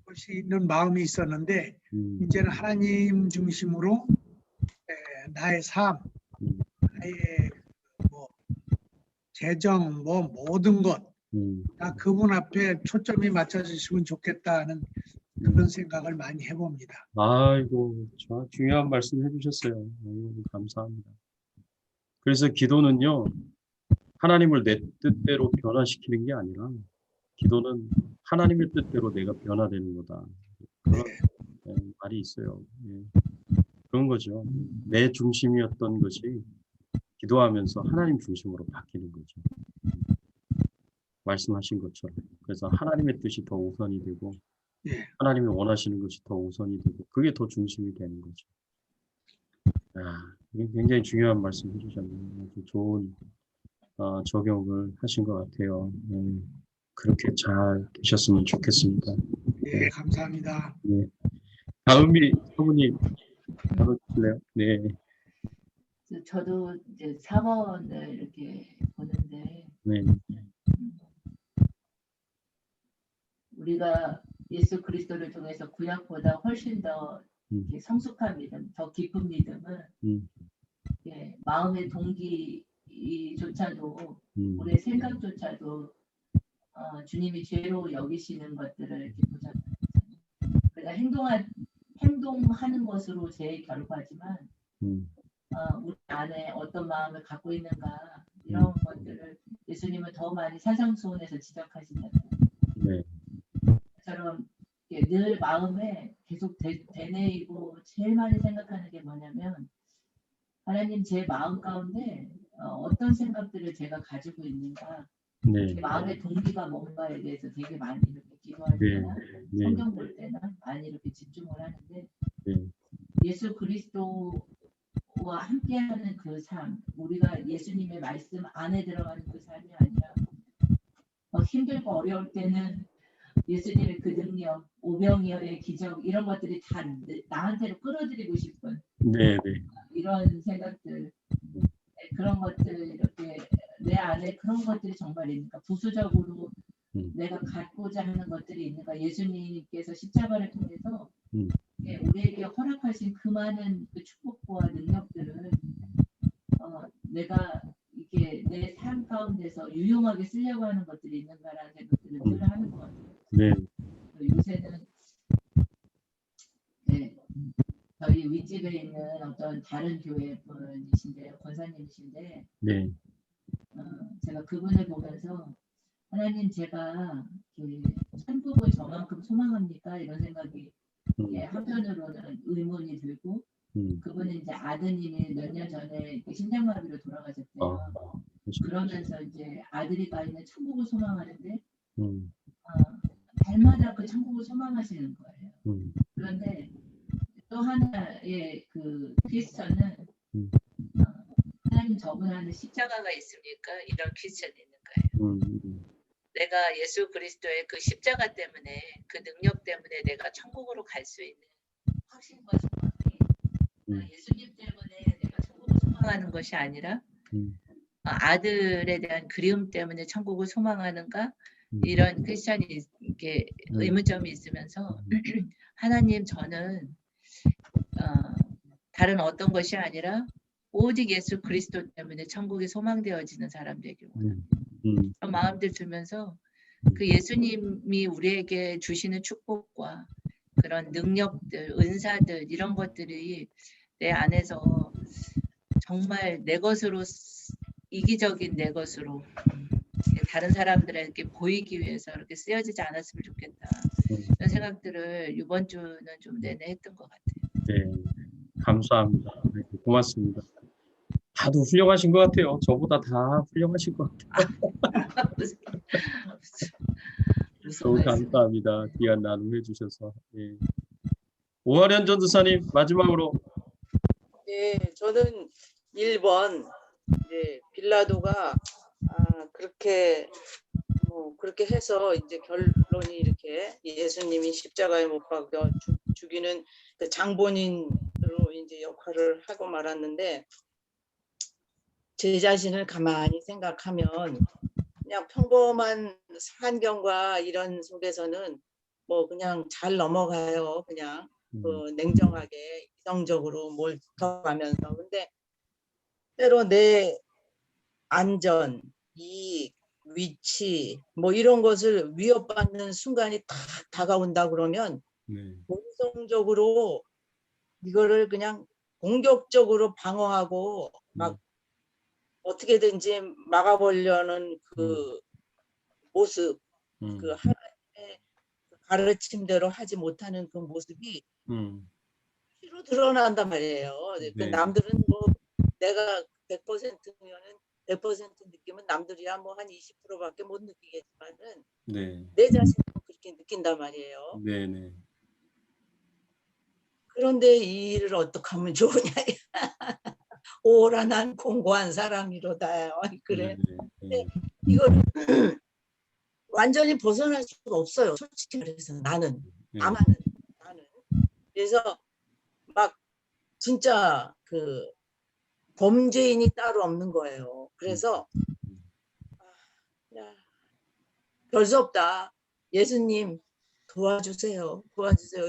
것이 있는 마음이 있었는데 이제는 하나님 중심으로 나의 삶, 나의 뭐 재정, 뭐 모든 것 다 그분 앞에 초점이 맞춰주시면 좋겠다는 그런 생각을 많이 해봅니다. 아이고, 중요한 말씀 해주셨어요. 감사합니다. 그래서 기도는요, 하나님을 내 뜻대로 변화시키는 게 아니라 기도는 하나님의 뜻대로 내가 변화되는 거다. 그런 말이 있어요. 그런 거죠. 내 중심이었던 것이 기도하면서 하나님 중심으로 바뀌는 거죠. 말씀하신 것처럼. 그래서 하나님의 뜻이 더 우선이 되고 하나님이 원하시는 것이 더 우선이 되고 그게 더 중심이 되는 거죠. 굉장히 중요한 말씀 해주셨네요. 아주 좋은 적용을 하신 것 같아요. 그렇게 잘 되셨으면 좋겠습니다. 네, 감사합니다. 네. 다음이 사모님 나눠주실래요? 네. 저도 이제 4번을 이렇게 보는데 네. 우리가 예수 그리스도를 통해서 구약보다 훨씬 더 이렇게 성숙한 믿음, 더 깊은 믿음은 예, 마음의 동기조차도 우리의 생각조차도 주님이 죄로 여기시는 것들을 이렇게 보잖아요. 그러니까 행동하는 것으로 제 결과지만 우리 안에 어떤 마음을 갖고 있는가 이런 것들을 예수님은 더 많이 산상수훈에서 지적하시잖아요. 네. 저처럼 늘 마음에 계속 되뇌이고 제일 많이 생각하는 게 뭐냐면 하나님 제 마음 가운데 어떤 생각들을 제가 가지고 있는가 네. 제 마음의 동기가 뭔가에 대해서 되게 많이 이렇게 기도할 때나 네. 성경 볼 때나 많이 이렇게 집중을 하는데 네. 예수 그리스도와 함께하는 그 삶, 우리가 예수님의 말씀 안에 들어가는 그 삶이 아니라 힘들고 어려울 때는 예수님의 그 능력, 오병이어의 기적 이런 것들이 다 나한테로 끌어들이고 싶은 네. 네. 이런 생각들, 그런 것들 이렇게 내 안에 그런 것들이 정말 있는가, 부수적으로 내가 갖고자 하는 것들이 있는가. 예수님께서 십자가를 통해서 우리에게 허락하신 그 많은 그 축복과 능력들을 내가 이게 내 삶 가운데서 유용하게 쓰려고 하는 것들이 있는가라는 생각들을 늘 하는 것 같아요. 네. 요새는 네, 저희 윗집에 있는 어떤 다른 교회 분이신데요, 권사님이신데 네. 제가 그분을 보면서 하나님 제가 천국을 저만큼 소망합니까? 이런 생각이 한편으로는 의문이 들고 그분은 이제 아드님이 몇 년 전에 심장마비로 돌아가셨대요. 그러면서 이제 아들이 가 있는 천국을 소망하는데 달마다 그 천국을 소망하시는 거예요. 그런데 또 하나의 그 크리스천은 하나님 저분 안에 십자가가 있습니까? 이런 퀴즈는 있는 거예요. 내가 예수 그리스도의 그 십자가 때문에 그 능력 때문에 내가 천국으로 갈 수 있는 확신과 소망이 예수님 때문에 내가 천국을 소망하는 것이 아니라 아들에 대한 그리움 때문에 천국을 소망하는가? 이런 크리스천이 이렇게 의문점이 있으면서 하나님 저는 다른 어떤 것이 아니라 오직 예수 그리스도 때문에 천국이 소망되어지는 사람 되길 원합니다. 그런 마음들 들면서 그 예수님이 우리에게 주시는 축복과 그런 능력들, 은사들 이런 것들이 내 안에서 정말 내 것으로 이기적인 내 것으로 다른 사람들에게 보이기 위해서 이렇게 쓰여지지 않았으면 좋겠다. 이런 생각들을 이번 주는 좀 내내 했던 것 같아요. 네. 감사합니다. 네, 고맙습니다. 다들 훌륭하신 것 같아요. 저보다 다 훌륭하신 것 같아요. 너무 감사합니다. 귀한 나눔 해주셔서. 예. 오하련 전도사님 마지막으로. 네, 저는 1번 빌라도가 그렇게 그렇게 해서 이제 결론이 이렇게 예수님이 십자가에 못 박혀 죽이는 그 장본인으로 이제 역할을 하고 말았는데 제 자신을 가만히 생각하면 그냥 평범한 환경과 이런 속에서는 뭐 그냥 잘 넘어가요. 그냥 냉정하게 이성적으로 뭘 붙어가면서. 근데 때로 내 안전, 이익, 위치 뭐 이런 것을 위협받는 순간이 딱 다가온다 그러면 본성적으로 이거를 그냥 공격적으로 방어하고 막 어떻게든지 막아보려는 그 모습, 그 하나님의 가르침대로 하지 못하는 그 모습이 피로 드러난단 말이에요. 그 남들은 뭐 내가 100%면은 100% 느끼면 남들이야 뭐 한 20%밖에 못 느끼겠지만은 내 자신은 그렇게 느낀단 말이에요. 네네. 그런데 이 일을 어떻게 하면 좋으냐. 오라 난 공고한 사람이로다. 그래. 근데 이걸 완전히 벗어날 수가 없어요. 솔직히 말해서 나는. 그래서 막 진짜 그 범죄인이 따로 없는 거예요. 그래서 별 수 없다. 예수님 도와주세요. 도와주세요.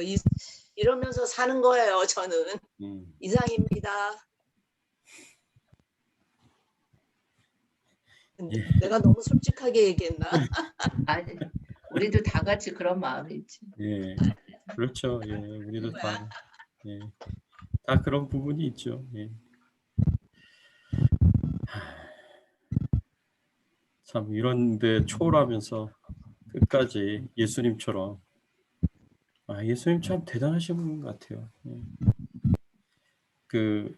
이러면서 사는 거예요. 저는 이상입니다. 근데 예. 내가 너무 솔직하게 얘기했나? 아니, 우리도 다 같이 그런 마음이 있지. 예, 그렇죠. 예, 우리도 다, 예, 다 그런 부분이 있죠. 예. 참 이런데 초월하면서 끝까지 예수님처럼, 예수님 참 대단하신 분 같아요. 예. 그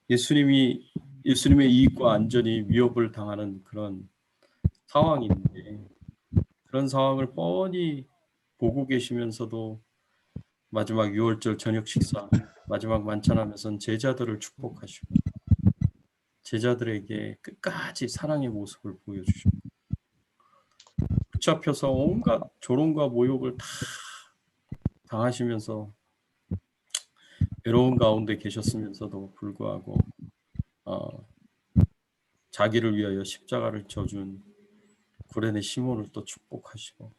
예수님의 이익과 안전이 위협을 당하는 그런 상황인데, 그런 상황을 뻔히 보고 계시면서도 마지막 6월절 저녁 식사, 마지막 만찬하면서는 제자들을 축복하시고 제자들에게 끝까지 사랑의 모습을 보여주시고 붙잡혀서 온갖 조롱과 모욕을 다 당하시면서 외로운 가운데 계셨으면서도 불구하고 자기를 위하여 십자가를 져준 구레네 시몬을 또 축복하시고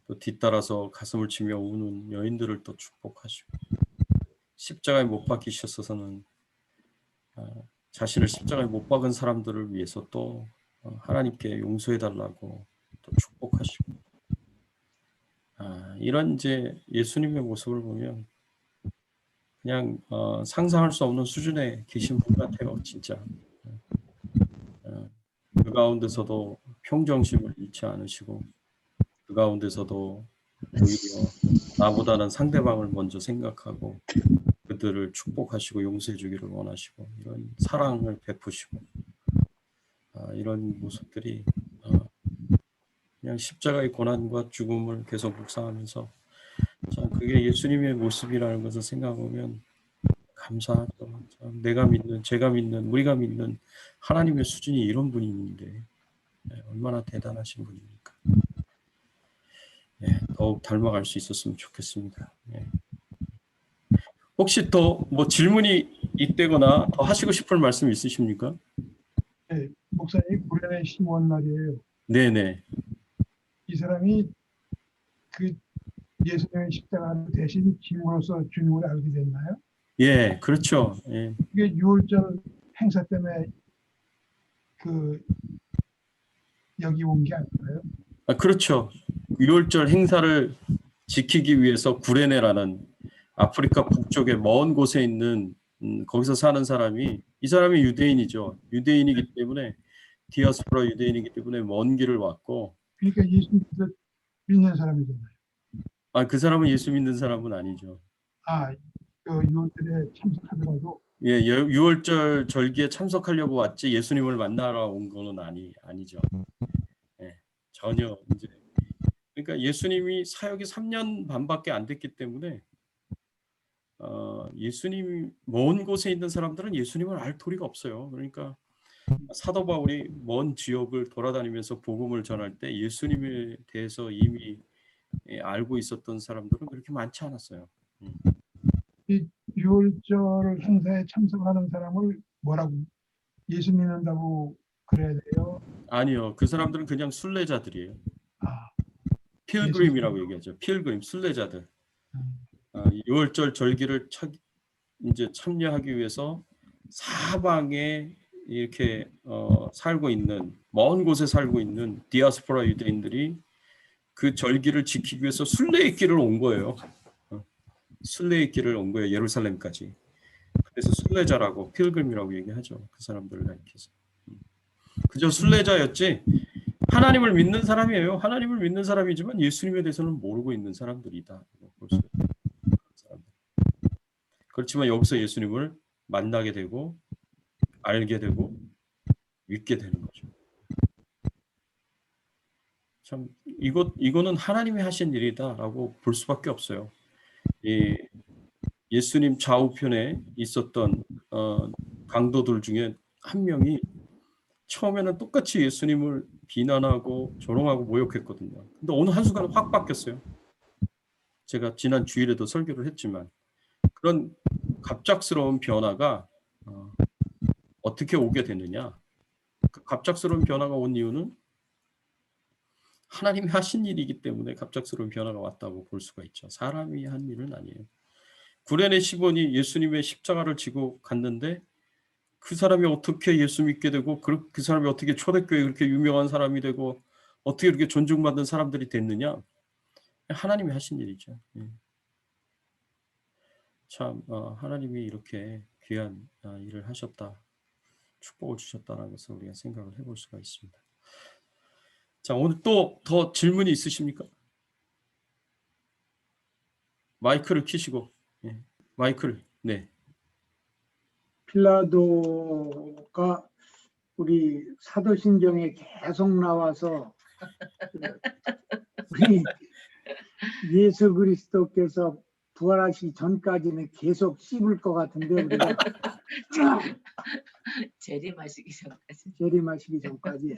또 뒤따라서 가슴을 치며 우는 여인들을 또 축복하시고 십자가에 못 박히셨어서는 자신을 십자가에 못 박은 사람들을 위해서 또 하나님께 용서해달라고 또 축복하시고 이런 이제 예수님의 모습을 보면 그냥 상상할 수 없는 수준에 계신 분 같아요. 진짜 그 가운데서도 평정심을 잃지 않으시고 그 가운데서도 오히려 나보다는 상대방을 먼저 생각하고 그들을 축복하시고 용서해 주기를 원하시고 이런 사랑을 베푸시고 이런 모습들이 그냥 십자가의 고난과 죽음을 계속 묵상하면서 참 그게 예수님의 모습이라는 것을 생각하면 감사하죠. 참 제가 믿는 우리가 믿는 하나님의 수준이 이런 분인데 얼마나 대단하신 분입니까? 더욱 닮아갈 수 있었으면 좋겠습니다. 혹시 더 뭐 질문이 있다거나 더 하시고 싶은 말씀 있으십니까? 네, 목사님 구레네 시몬 말이에요. 네네. 이 사람이 그 예수님의 십자가를 대신 짐으로써 주님을 알게 됐나요? 예, 그렇죠. 예. 이게 6월절 행사 때문에 그 여기 온 게 아닌가요? 그렇죠. 6월절 행사를 지키기 위해서 구레네라는 아프리카 북쪽의 먼 곳에 있는 거기서 사는 사람이 이 사람이 유대인이죠. 유대인이기 때문에 디아스포라 유대인이기 때문에 먼 길을 왔고 그러니까 예수 믿는 사람이잖아요. 그 사람은 예수 믿는 사람은 아니죠. 그 6월절에 참석하더라도 예, 6월절 절기에 참석하려고 왔지 예수님을 만나러 온 거는 아니죠. 예, 전혀 이제 그러니까 예수님이 사역이 3년 반밖에 안 됐기 때문에 예수님 먼 곳에 있는 사람들은 예수님을 알 도리가 없어요. 그러니까 사도 바울이 먼 지역을 돌아다니면서 복음을 전할 때 예수님에 대해서 이미 알고 있었던 사람들은 그렇게 많지 않았어요. 이 6월절 행사에 참석하는 사람을 뭐라고 예수 믿는다고 그래야 돼요? 아니요, 그 사람들은 그냥 순례자들이에요. 필그림이라고 얘기하죠. 필그림, 순례자들. 6월절 절기를 이제 참여하기 위해서 사방에 이렇게 살고 있는 먼 곳에 살고 있는 디아스포라 유대인들이 그 절기를 지키기 위해서 순례의 길을 온 거예요. 순례의 길을 온 거예요. 예루살렘까지. 그래서 순례자라고 필그림이라고 얘기하죠. 그 사람들을 가리켜서. 그저 순례자였지 하나님을 믿는 사람이에요. 하나님을 믿는 사람이지만 예수님에 대해서는 모르고 있는 사람들이다. 그렇지만 여기서 예수님을 만나게 되고 알게 되고 믿게 되는 거죠. 참 이거는 하나님이 하신 일이다라고 볼 수밖에 없어요. 예수님 좌우편에 있었던 강도들 중에 한 명이 처음에는 똑같이 예수님을 비난하고 조롱하고 모욕했거든요. 근데 어느 한순간에 확 바뀌었어요. 제가 지난 주일에도 설교를 했지만 그런 갑작스러운 변화가 어떻게 오게 되느냐. 그 갑작스러운 변화가 온 이유는 하나님이 하신 일이기 때문에 갑작스러운 변화가 왔다고 볼 수가 있죠. 사람이 한 일은 아니에요. 구레네 시몬이 예수님의 십자가를 지고 갔는데 그 사람이 어떻게 예수 믿게 되고 그 사람이 어떻게 초대교회 그렇게 유명한 사람이 되고 어떻게 이렇게 존중받는 사람들이 됐느냐? 하나님이 하신 일이죠. 예. 참 하나님이 이렇게 귀한 일을 하셨다. 축복을 주셨다는 것을 우리가 생각을 해볼 수가 있습니다. 자, 오늘 또 더 질문이 있으십니까? 마이크를 켜시고. 예. 마이크를. 네. 빌라도가 우리 사도신경에 계속 나와서 우리 예수 그리스도께서 부활하시기 전까지는 계속 씹을 것 같은데 우리가 재림하시기 전까지. 재림하시기 전까지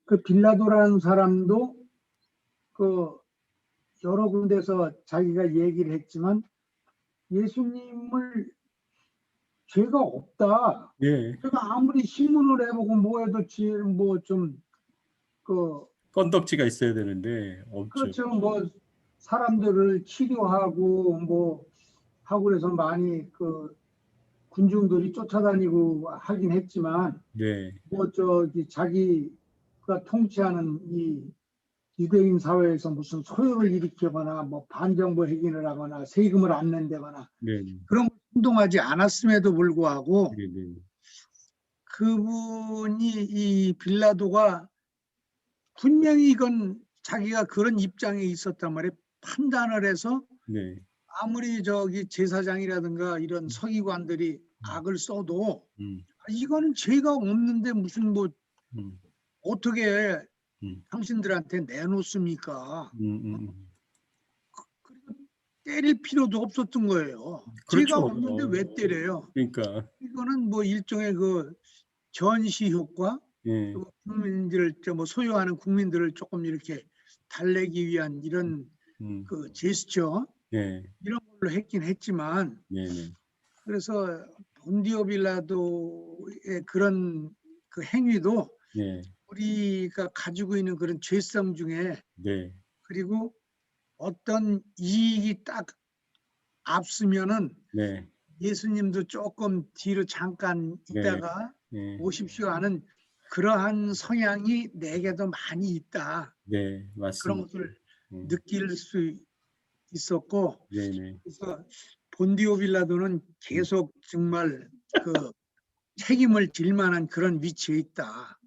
그 빌라도라는 사람도 그 여러 군데서 자기가 얘기를 했지만 예수님을 죄가 없다. 예. 제가 아무리 신문을 해보고 뭐해도 뭐좀그 건덕지가 있어야 되는데 없죠. 그렇죠. 뭐 사람들을 치료하고 뭐 하고 그래서 많이 그 군중들이 쫓아다니고 하긴 했지만 네. 뭐 저기 자기가 통치하는 이 유대인 사회에서 무슨 소요를 일으키거나 뭐 반정부 행위를 하거나 세금을 안 낸다거나 네. 그런 걸 행동하지 않았음에도 불구하고 네. 네. 그분이 이 빌라도가 분명히 이건 자기가 그런 입장에 있었단 말이에요. 판단을 해서 네. 아무리 저기 제사장이라든가 이런 서기관들이 악을 써도 이거는 죄가 없는데 무슨 뭐 어떻게 당신들한테 내놓습니까? 때릴 필요도 없었던 거예요. 그렇죠. 죄가 없는데 왜 때려요? 그러니까. 이거는 뭐 일종의 그 전시 효과, 예. 또 국민들을 뭐 소유하는 국민들을 조금 이렇게 달래기 위한 이런 그 제스처 예. 이런 걸로 했긴 했지만 네. 네. 그래서 본디오 빌라도의 그런 그 행위도 네. 우리가 가지고 있는 그런 죄성 중에 네. 그리고 어떤 이익이 딱 앞서면은 네. 예수님도 조금 뒤로 잠깐 네. 있다가 네. 오십시오 하는 그러한 성향이 내게도 많이 있다. 네. 그런 맞습니다. 것을 느낄 수 있었고 네. 네. 그래서 본디오 빌라도는 계속 정말 그 책임을 질 만한 그런 위치에 있다.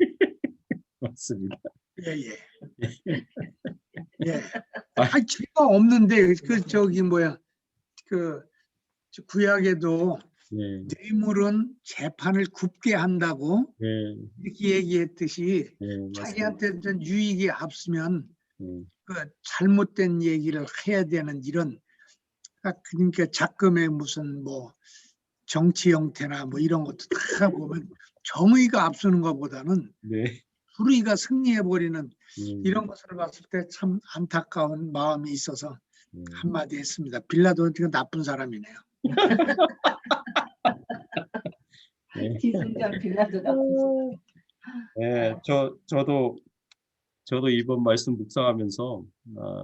맞습니다. 예. 예. 죄가 없는데 그 저기 뭐야 그 구약에도 네. 뇌물은 재판을 굽게 한다고 네. 이렇게 얘기했듯이 네. 맞습니다. 자기한테 좀 유익이 앞서면 네. 그 잘못된 얘기를 해야 되는 이런 그러니까 작금의 무슨 뭐 정치 형태나 뭐 이런 것도 다 보면 정의가 앞서는 것보다는 네. 불의가 승리해버리는 이런 것을 봤을 때 참 안타까운 마음이 있어서 한마디 했습니다. 빌라도는 되게 나쁜 사람이네요. 네. 기승전 빌라도 나쁘죠. 네. 저도 이번 말씀 묵상하면서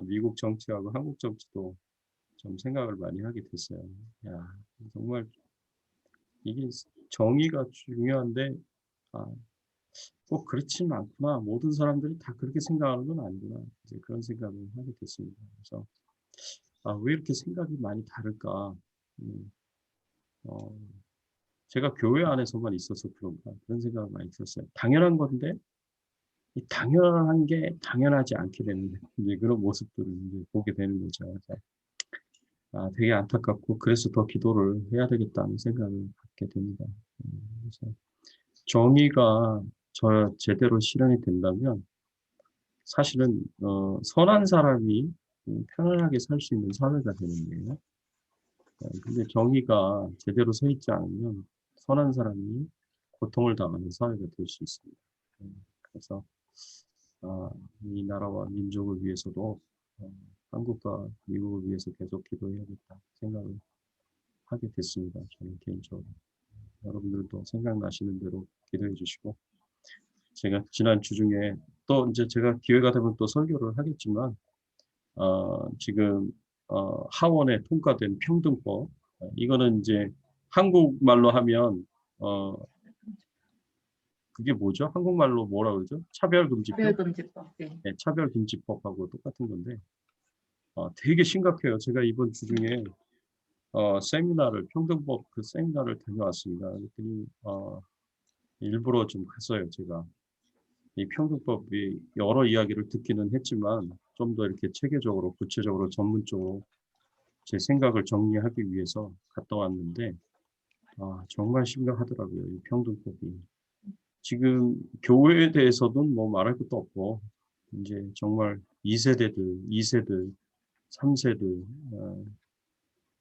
미국 정치하고 한국 정치도 좀 생각을 많이 하게 됐어요. 야, 정말 이게 정의가 중요한데 꼭 그렇지는 않구나. 모든 사람들이 다 그렇게 생각하는 건 아니구나. 이제 그런 생각을 하게 됐습니다. 그래서 왜 이렇게 생각이 많이 다를까? 제가 교회 안에서만 있어서 그런가 그런 생각을 많이 들었어요. 당연한 건데 이 당연한 게 당연하지 않게 되는 이제 그런 모습들을 이제 보게 되는 거죠. 그래서 되게 안타깝고 그래서 더 기도를 해야 되겠다는 생각을 갖게 됩니다. 그래서 정의가 제대로 실현이 된다면 사실은 선한 사람이 편안하게 살 수 있는 사회가 되는데요. 근데 정의가 제대로 서 있지 않으면 선한 사람이 고통을 당하는 사회가 될 수 있습니다. 그래서 이 나라와 민족을 위해서도 한국과 미국을 위해서 계속 기도해야겠다 생각을 하게 됐습니다. 저는 개인적으로. 여러분들도 생각나시는 대로 기도해 주시고 제가 지난 주 중에 또 이제 제가 기회가 되면 또 설교를 하겠지만 지금 하원에 통과된 평등법 이거는 이제 한국말로 하면 그게 뭐죠? 한국말로 뭐라 그러죠? 차별금지법? 차별금지법. 네. 네, 차별금지법하고 똑같은 건데 되게 심각해요. 제가 이번 주 중에 세미나를 평등법 그 세미나를 다녀왔습니다. 그랬더니 일부러 좀 갔어요. 제가 이 평등법이 여러 이야기를 듣기는 했지만 좀 더 이렇게 체계적으로 구체적으로 전문적으로 제 생각을 정리하기 위해서 갔다 왔는데 정말 심각하더라고요. 이 평등법이. 지금 교회에 대해서는 뭐 말할 것도 없고 이제 정말 2세들, 3세들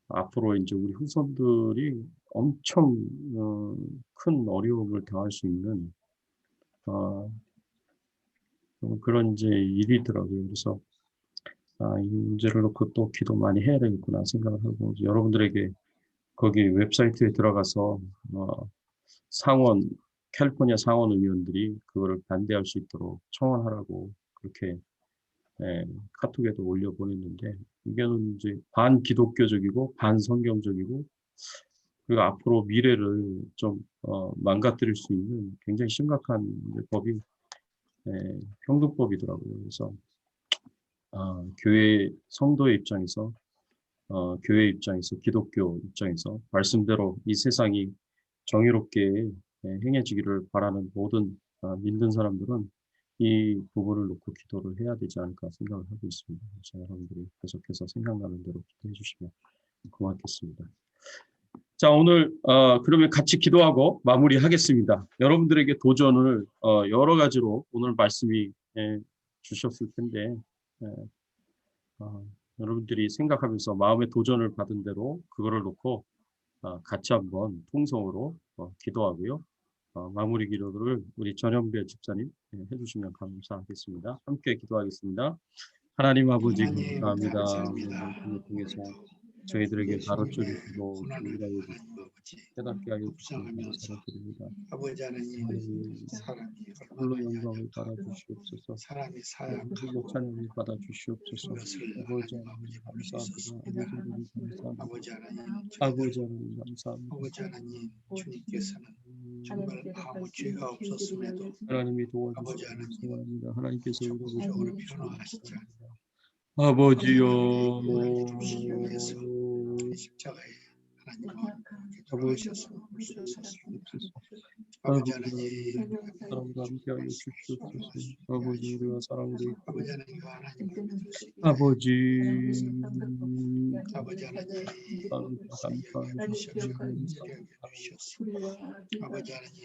앞으로 이제 우리 후손들이 엄청 큰 어려움을 당할 수 있는 그런 이제 일이더라고요. 그래서 이 문제를 놓고 또 기도 많이 해야 되겠구나 생각을 하고 여러분들에게 거기 웹사이트에 들어가서 캘리포니아 상원 의원들이 그거를 반대할 수 있도록 청원하라고 그렇게 카톡에도 올려보냈는데 이게는 이제 반기독교적이고 반성경적이고 그리고 앞으로 미래를 좀 망가뜨릴 수 있는 굉장히 심각한 법이 평등법이더라고요. 그래서 교회 성도의 입장에서 교회 입장에서 기독교 입장에서 말씀대로 이 세상이 정의롭게 행해지기를 바라는 모든 믿는 사람들은 이 부분을 놓고 기도를 해야 되지 않을까 생각을 하고 있습니다. 그래서 여러분들이 계속해서 생각나는 대로 기도해 주시면 고맙겠습니다. 자, 오늘 그러면 같이 기도하고 마무리하겠습니다. 여러분들에게 도전을 여러 가지로 오늘 말씀이 주셨을 텐데 여러분들이 생각하면서 마음의 도전을 받은 대로 그거를 놓고 같이 한번 통성으로 기도하고요. 마무리 기도를 우리 전현배 집사님 해주시면 감사하겠습니다. 함께 기도하겠습니다. 하나님 아버지 하나님, 감사합니다. 감사합니다. 오늘 통해서 저희들에게 가르쳐 주시고 고난을 인도하여 하나님 주시고 아버지 깨닫게 하여 주시고 묵상하면서 감사드립니다. 아버지 하나님 하나님 사람이 홀로 얼마나 영광을 받아 연약하고 주시옵소서. 사람이 그리고 사약하고 찬양을 받아 주시옵소서. 그것을 아버지 하나님 하나님 아버지 볼 수 감사합니다. 있었습니다. 아버지 하나님 감사합니다. 아버지 하나님 아버지 하나님 감사합니다. 아버지 하나님 주님께서는 정말 아무 죄가 없었음에도 하나님이 아버지 도와주시고 하나님 감사합니다. 하나님께서 적극적으로 의로우시고 변화하시지 않습니다. 아버지요. 구원해 주시기 위해서 십자가에 하나님 앞에 돌아가셔서 볼 수 있었습니다. 아버지 하나님 사랑과 함께하여 주시옵소서. 아버지 우리와 사랑으로 있고 아버지 하나님 하나님 아버지 아버지 하나님 감사합니다. 아버지 하나님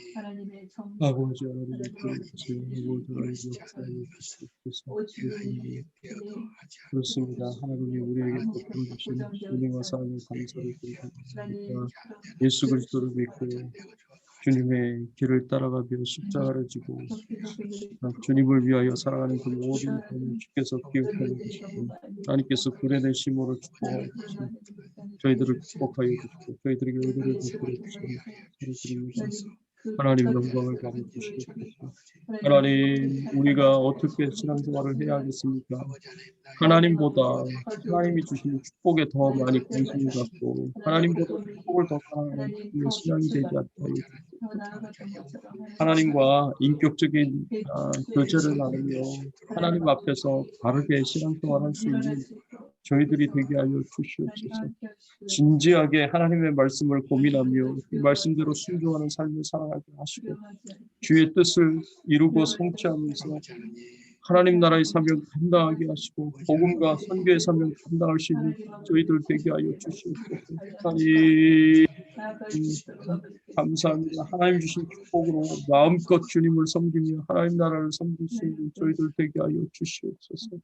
아버지 하나님 그렇습니다. 하나님이 우리에게 베풀어 주신 은혜와 사랑을 감사를 드립니다. 예수 그리스도를 믿고 주님의 길을 따라가며 십자가를 지고 주님을 위하여 살아가는 그 모든 삶을 주께서 기억하여 주시고 하나님께서 구련의 심호를 축복하여 주시고 저희들을 축복하여 주시고 저희들에게 은혜를 베풀어 주시옵소서. 하나님 영광을 받아주시옵소서. 하나님 우리가 어떻게 신앙생활을 해야 하겠습니까? 하나님보다 하나님이 주시는 축복에 더 많이 관심을 갖고 하나님보다 축복을 더 사랑하는 신앙이 되지 않게 하나님과 인격적인 교제를 나누며 하나님 앞에서 바르게 신앙생활할 수 있는 저희들이 되게 하여 주시옵소서. 진지하게 하나님의 말씀을 고민하며 그 말씀대로 순종하는 삶을 살아가게 하시고 주의 뜻을 이루고 성취하면서 하나님 나라의 사명 감당하게 하시고 복음과 선교의 사명 감당할 수 있는 저희들 되게 하여 주시옵소서. 하나님 감사합니다. 하나님 주신 축복으로 마음껏 주님을 섬기며 하나님 나라를 섬길 수 있는 저희들 되게 하여 주시옵소서.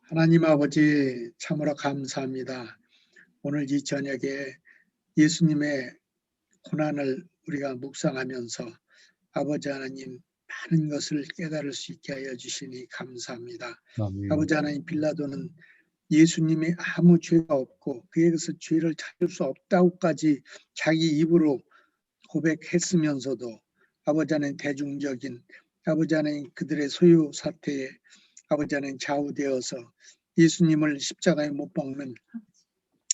하나님 아버지 참으로 감사합니다. 오늘 이 저녁에 예수님의 고난을 우리가 묵상하면서 아버지 하나님 많은 것을 깨달을 수 있게 하여 주시니 감사합니다. 아버지 하나님 빌라도는 예수님이 아무 죄가 없고 그에게서 죄를 찾을 수 없다고까지 자기 입으로 고백했으면서도 아버지 하나님 대중적인 아버지 하나님 그들의 소유 사태에 아버지 하나님 좌우되어서 예수님을 십자가에 못 박는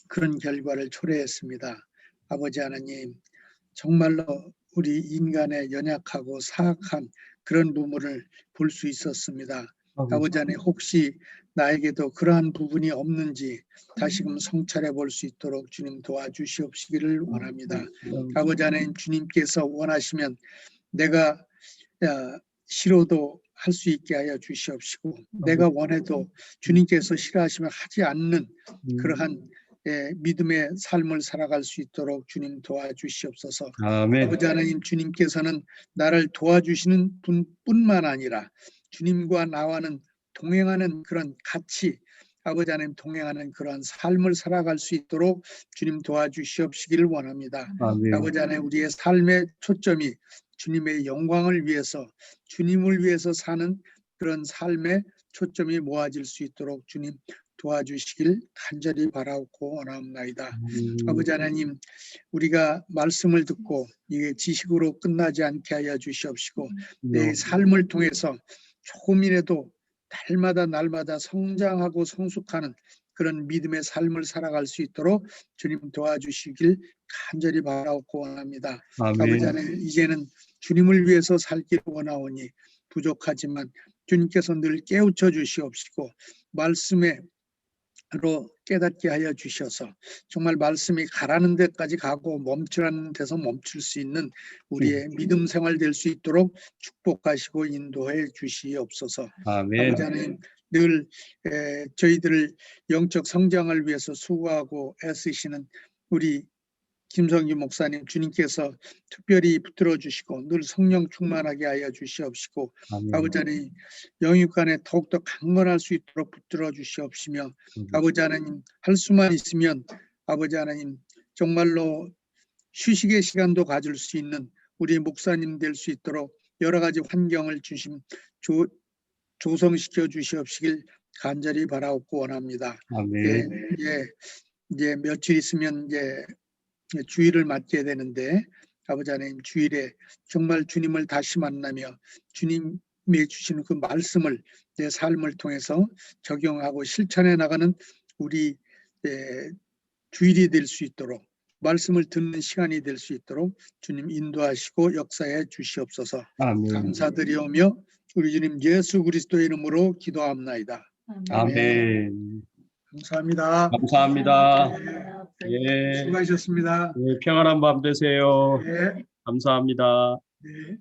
그런 결과를 초래했습니다. 아버지 하나님 정말로 우리 인간의 연약하고 사악한 그런 부분을 볼 수 있었습니다. 아버지 하나님 혹시 나에게도 그러한 부분이 없는지 다시금 성찰해 볼 수 있도록 주님 도와주시옵시기를 원합니다. 아버지 하나님 주님께서 원하시면 내가 싫어도 할 수 있게 하여 주시옵시고 내가 원해도 주님께서 싫어하시면 하지 않는 그러한 믿음의 삶을 살아갈 수 있도록 주님 도와주시옵소서. 아멘. 아버지 하나님 주님께서는 나를 도와주시는 분뿐만 아니라 주님과 나와는 동행하는 그런 같이 아버지 하나님 동행하는 그런 삶을 살아갈 수 있도록 주님 도와주시옵시기를 원합니다. 아멘. 아버지 하나님 우리의 삶의 초점이 주님의 영광을 위해서 주님을 위해서 사는 그런 삶의 초점이 모아질 수 있도록 주님 도와주시길 간절히 바라옵고 원하옵나이다. 아버지 하나님 우리가 말씀을 듣고 이게 지식으로 끝나지 않게 하여 주시옵시고 내 삶을 통해서 조금이라도 날마다 성장하고 성숙하는 그런 믿음의 삶을 살아갈 수 있도록 주님 도와주시길 간절히 바라옵고 원합니다. 아멘. 아버지 하나님 이제는 주님을 위해서 살기를 원하오니 부족하지만 주님께서 늘 깨우쳐 주시옵시고 말씀에 로 깨닫게 하여 주셔서 정말 말씀이 가라는 데까지 가고 멈추라는 데서 멈출 수 있는 우리의 믿음 생활 될 수 있도록 축복하시고 인도해 주시옵소서. 아멘. 아버지 하나님 늘 저희들을 영적 성장을 위해서 수고하고 애쓰시는 우리 김성기 목사님 주님께서 특별히 붙들어 주시고 늘 성령 충만하게 하여 주시옵시고 아멘. 아버지 하나님 영육간에 더욱더 강건할 수 있도록 붙들어 주시옵시며 아버지 하나님 할 수만 있으면 아버지 하나님 정말로 휴식의 시간도 가질 수 있는 우리 목사님 될 수 있도록 여러 가지 환경을 조성시켜 주시옵시길 간절히 바라옵고 원합니다. 아멘. 이제 며칠 있으면 이제 주일을 맞게 되는데 아버지 하나님 주일에 정말 주님을 다시 만나며 주님이 주시는 그 말씀을 내 삶을 통해서 적용하고 실천해 나가는 우리 주일이 될 수 있도록 말씀을 듣는 시간이 될 수 있도록 주님 인도하시고 역사해 주시옵소서. 아멘. 감사드리오며 우리 주님 예수 그리스도의 이름으로 기도합나이다. 아멘. 감사합니다. 감사합니다. 네, 예. 수고하셨습니다. 예, 평안한 밤 되세요. 네. 감사합니다. 네.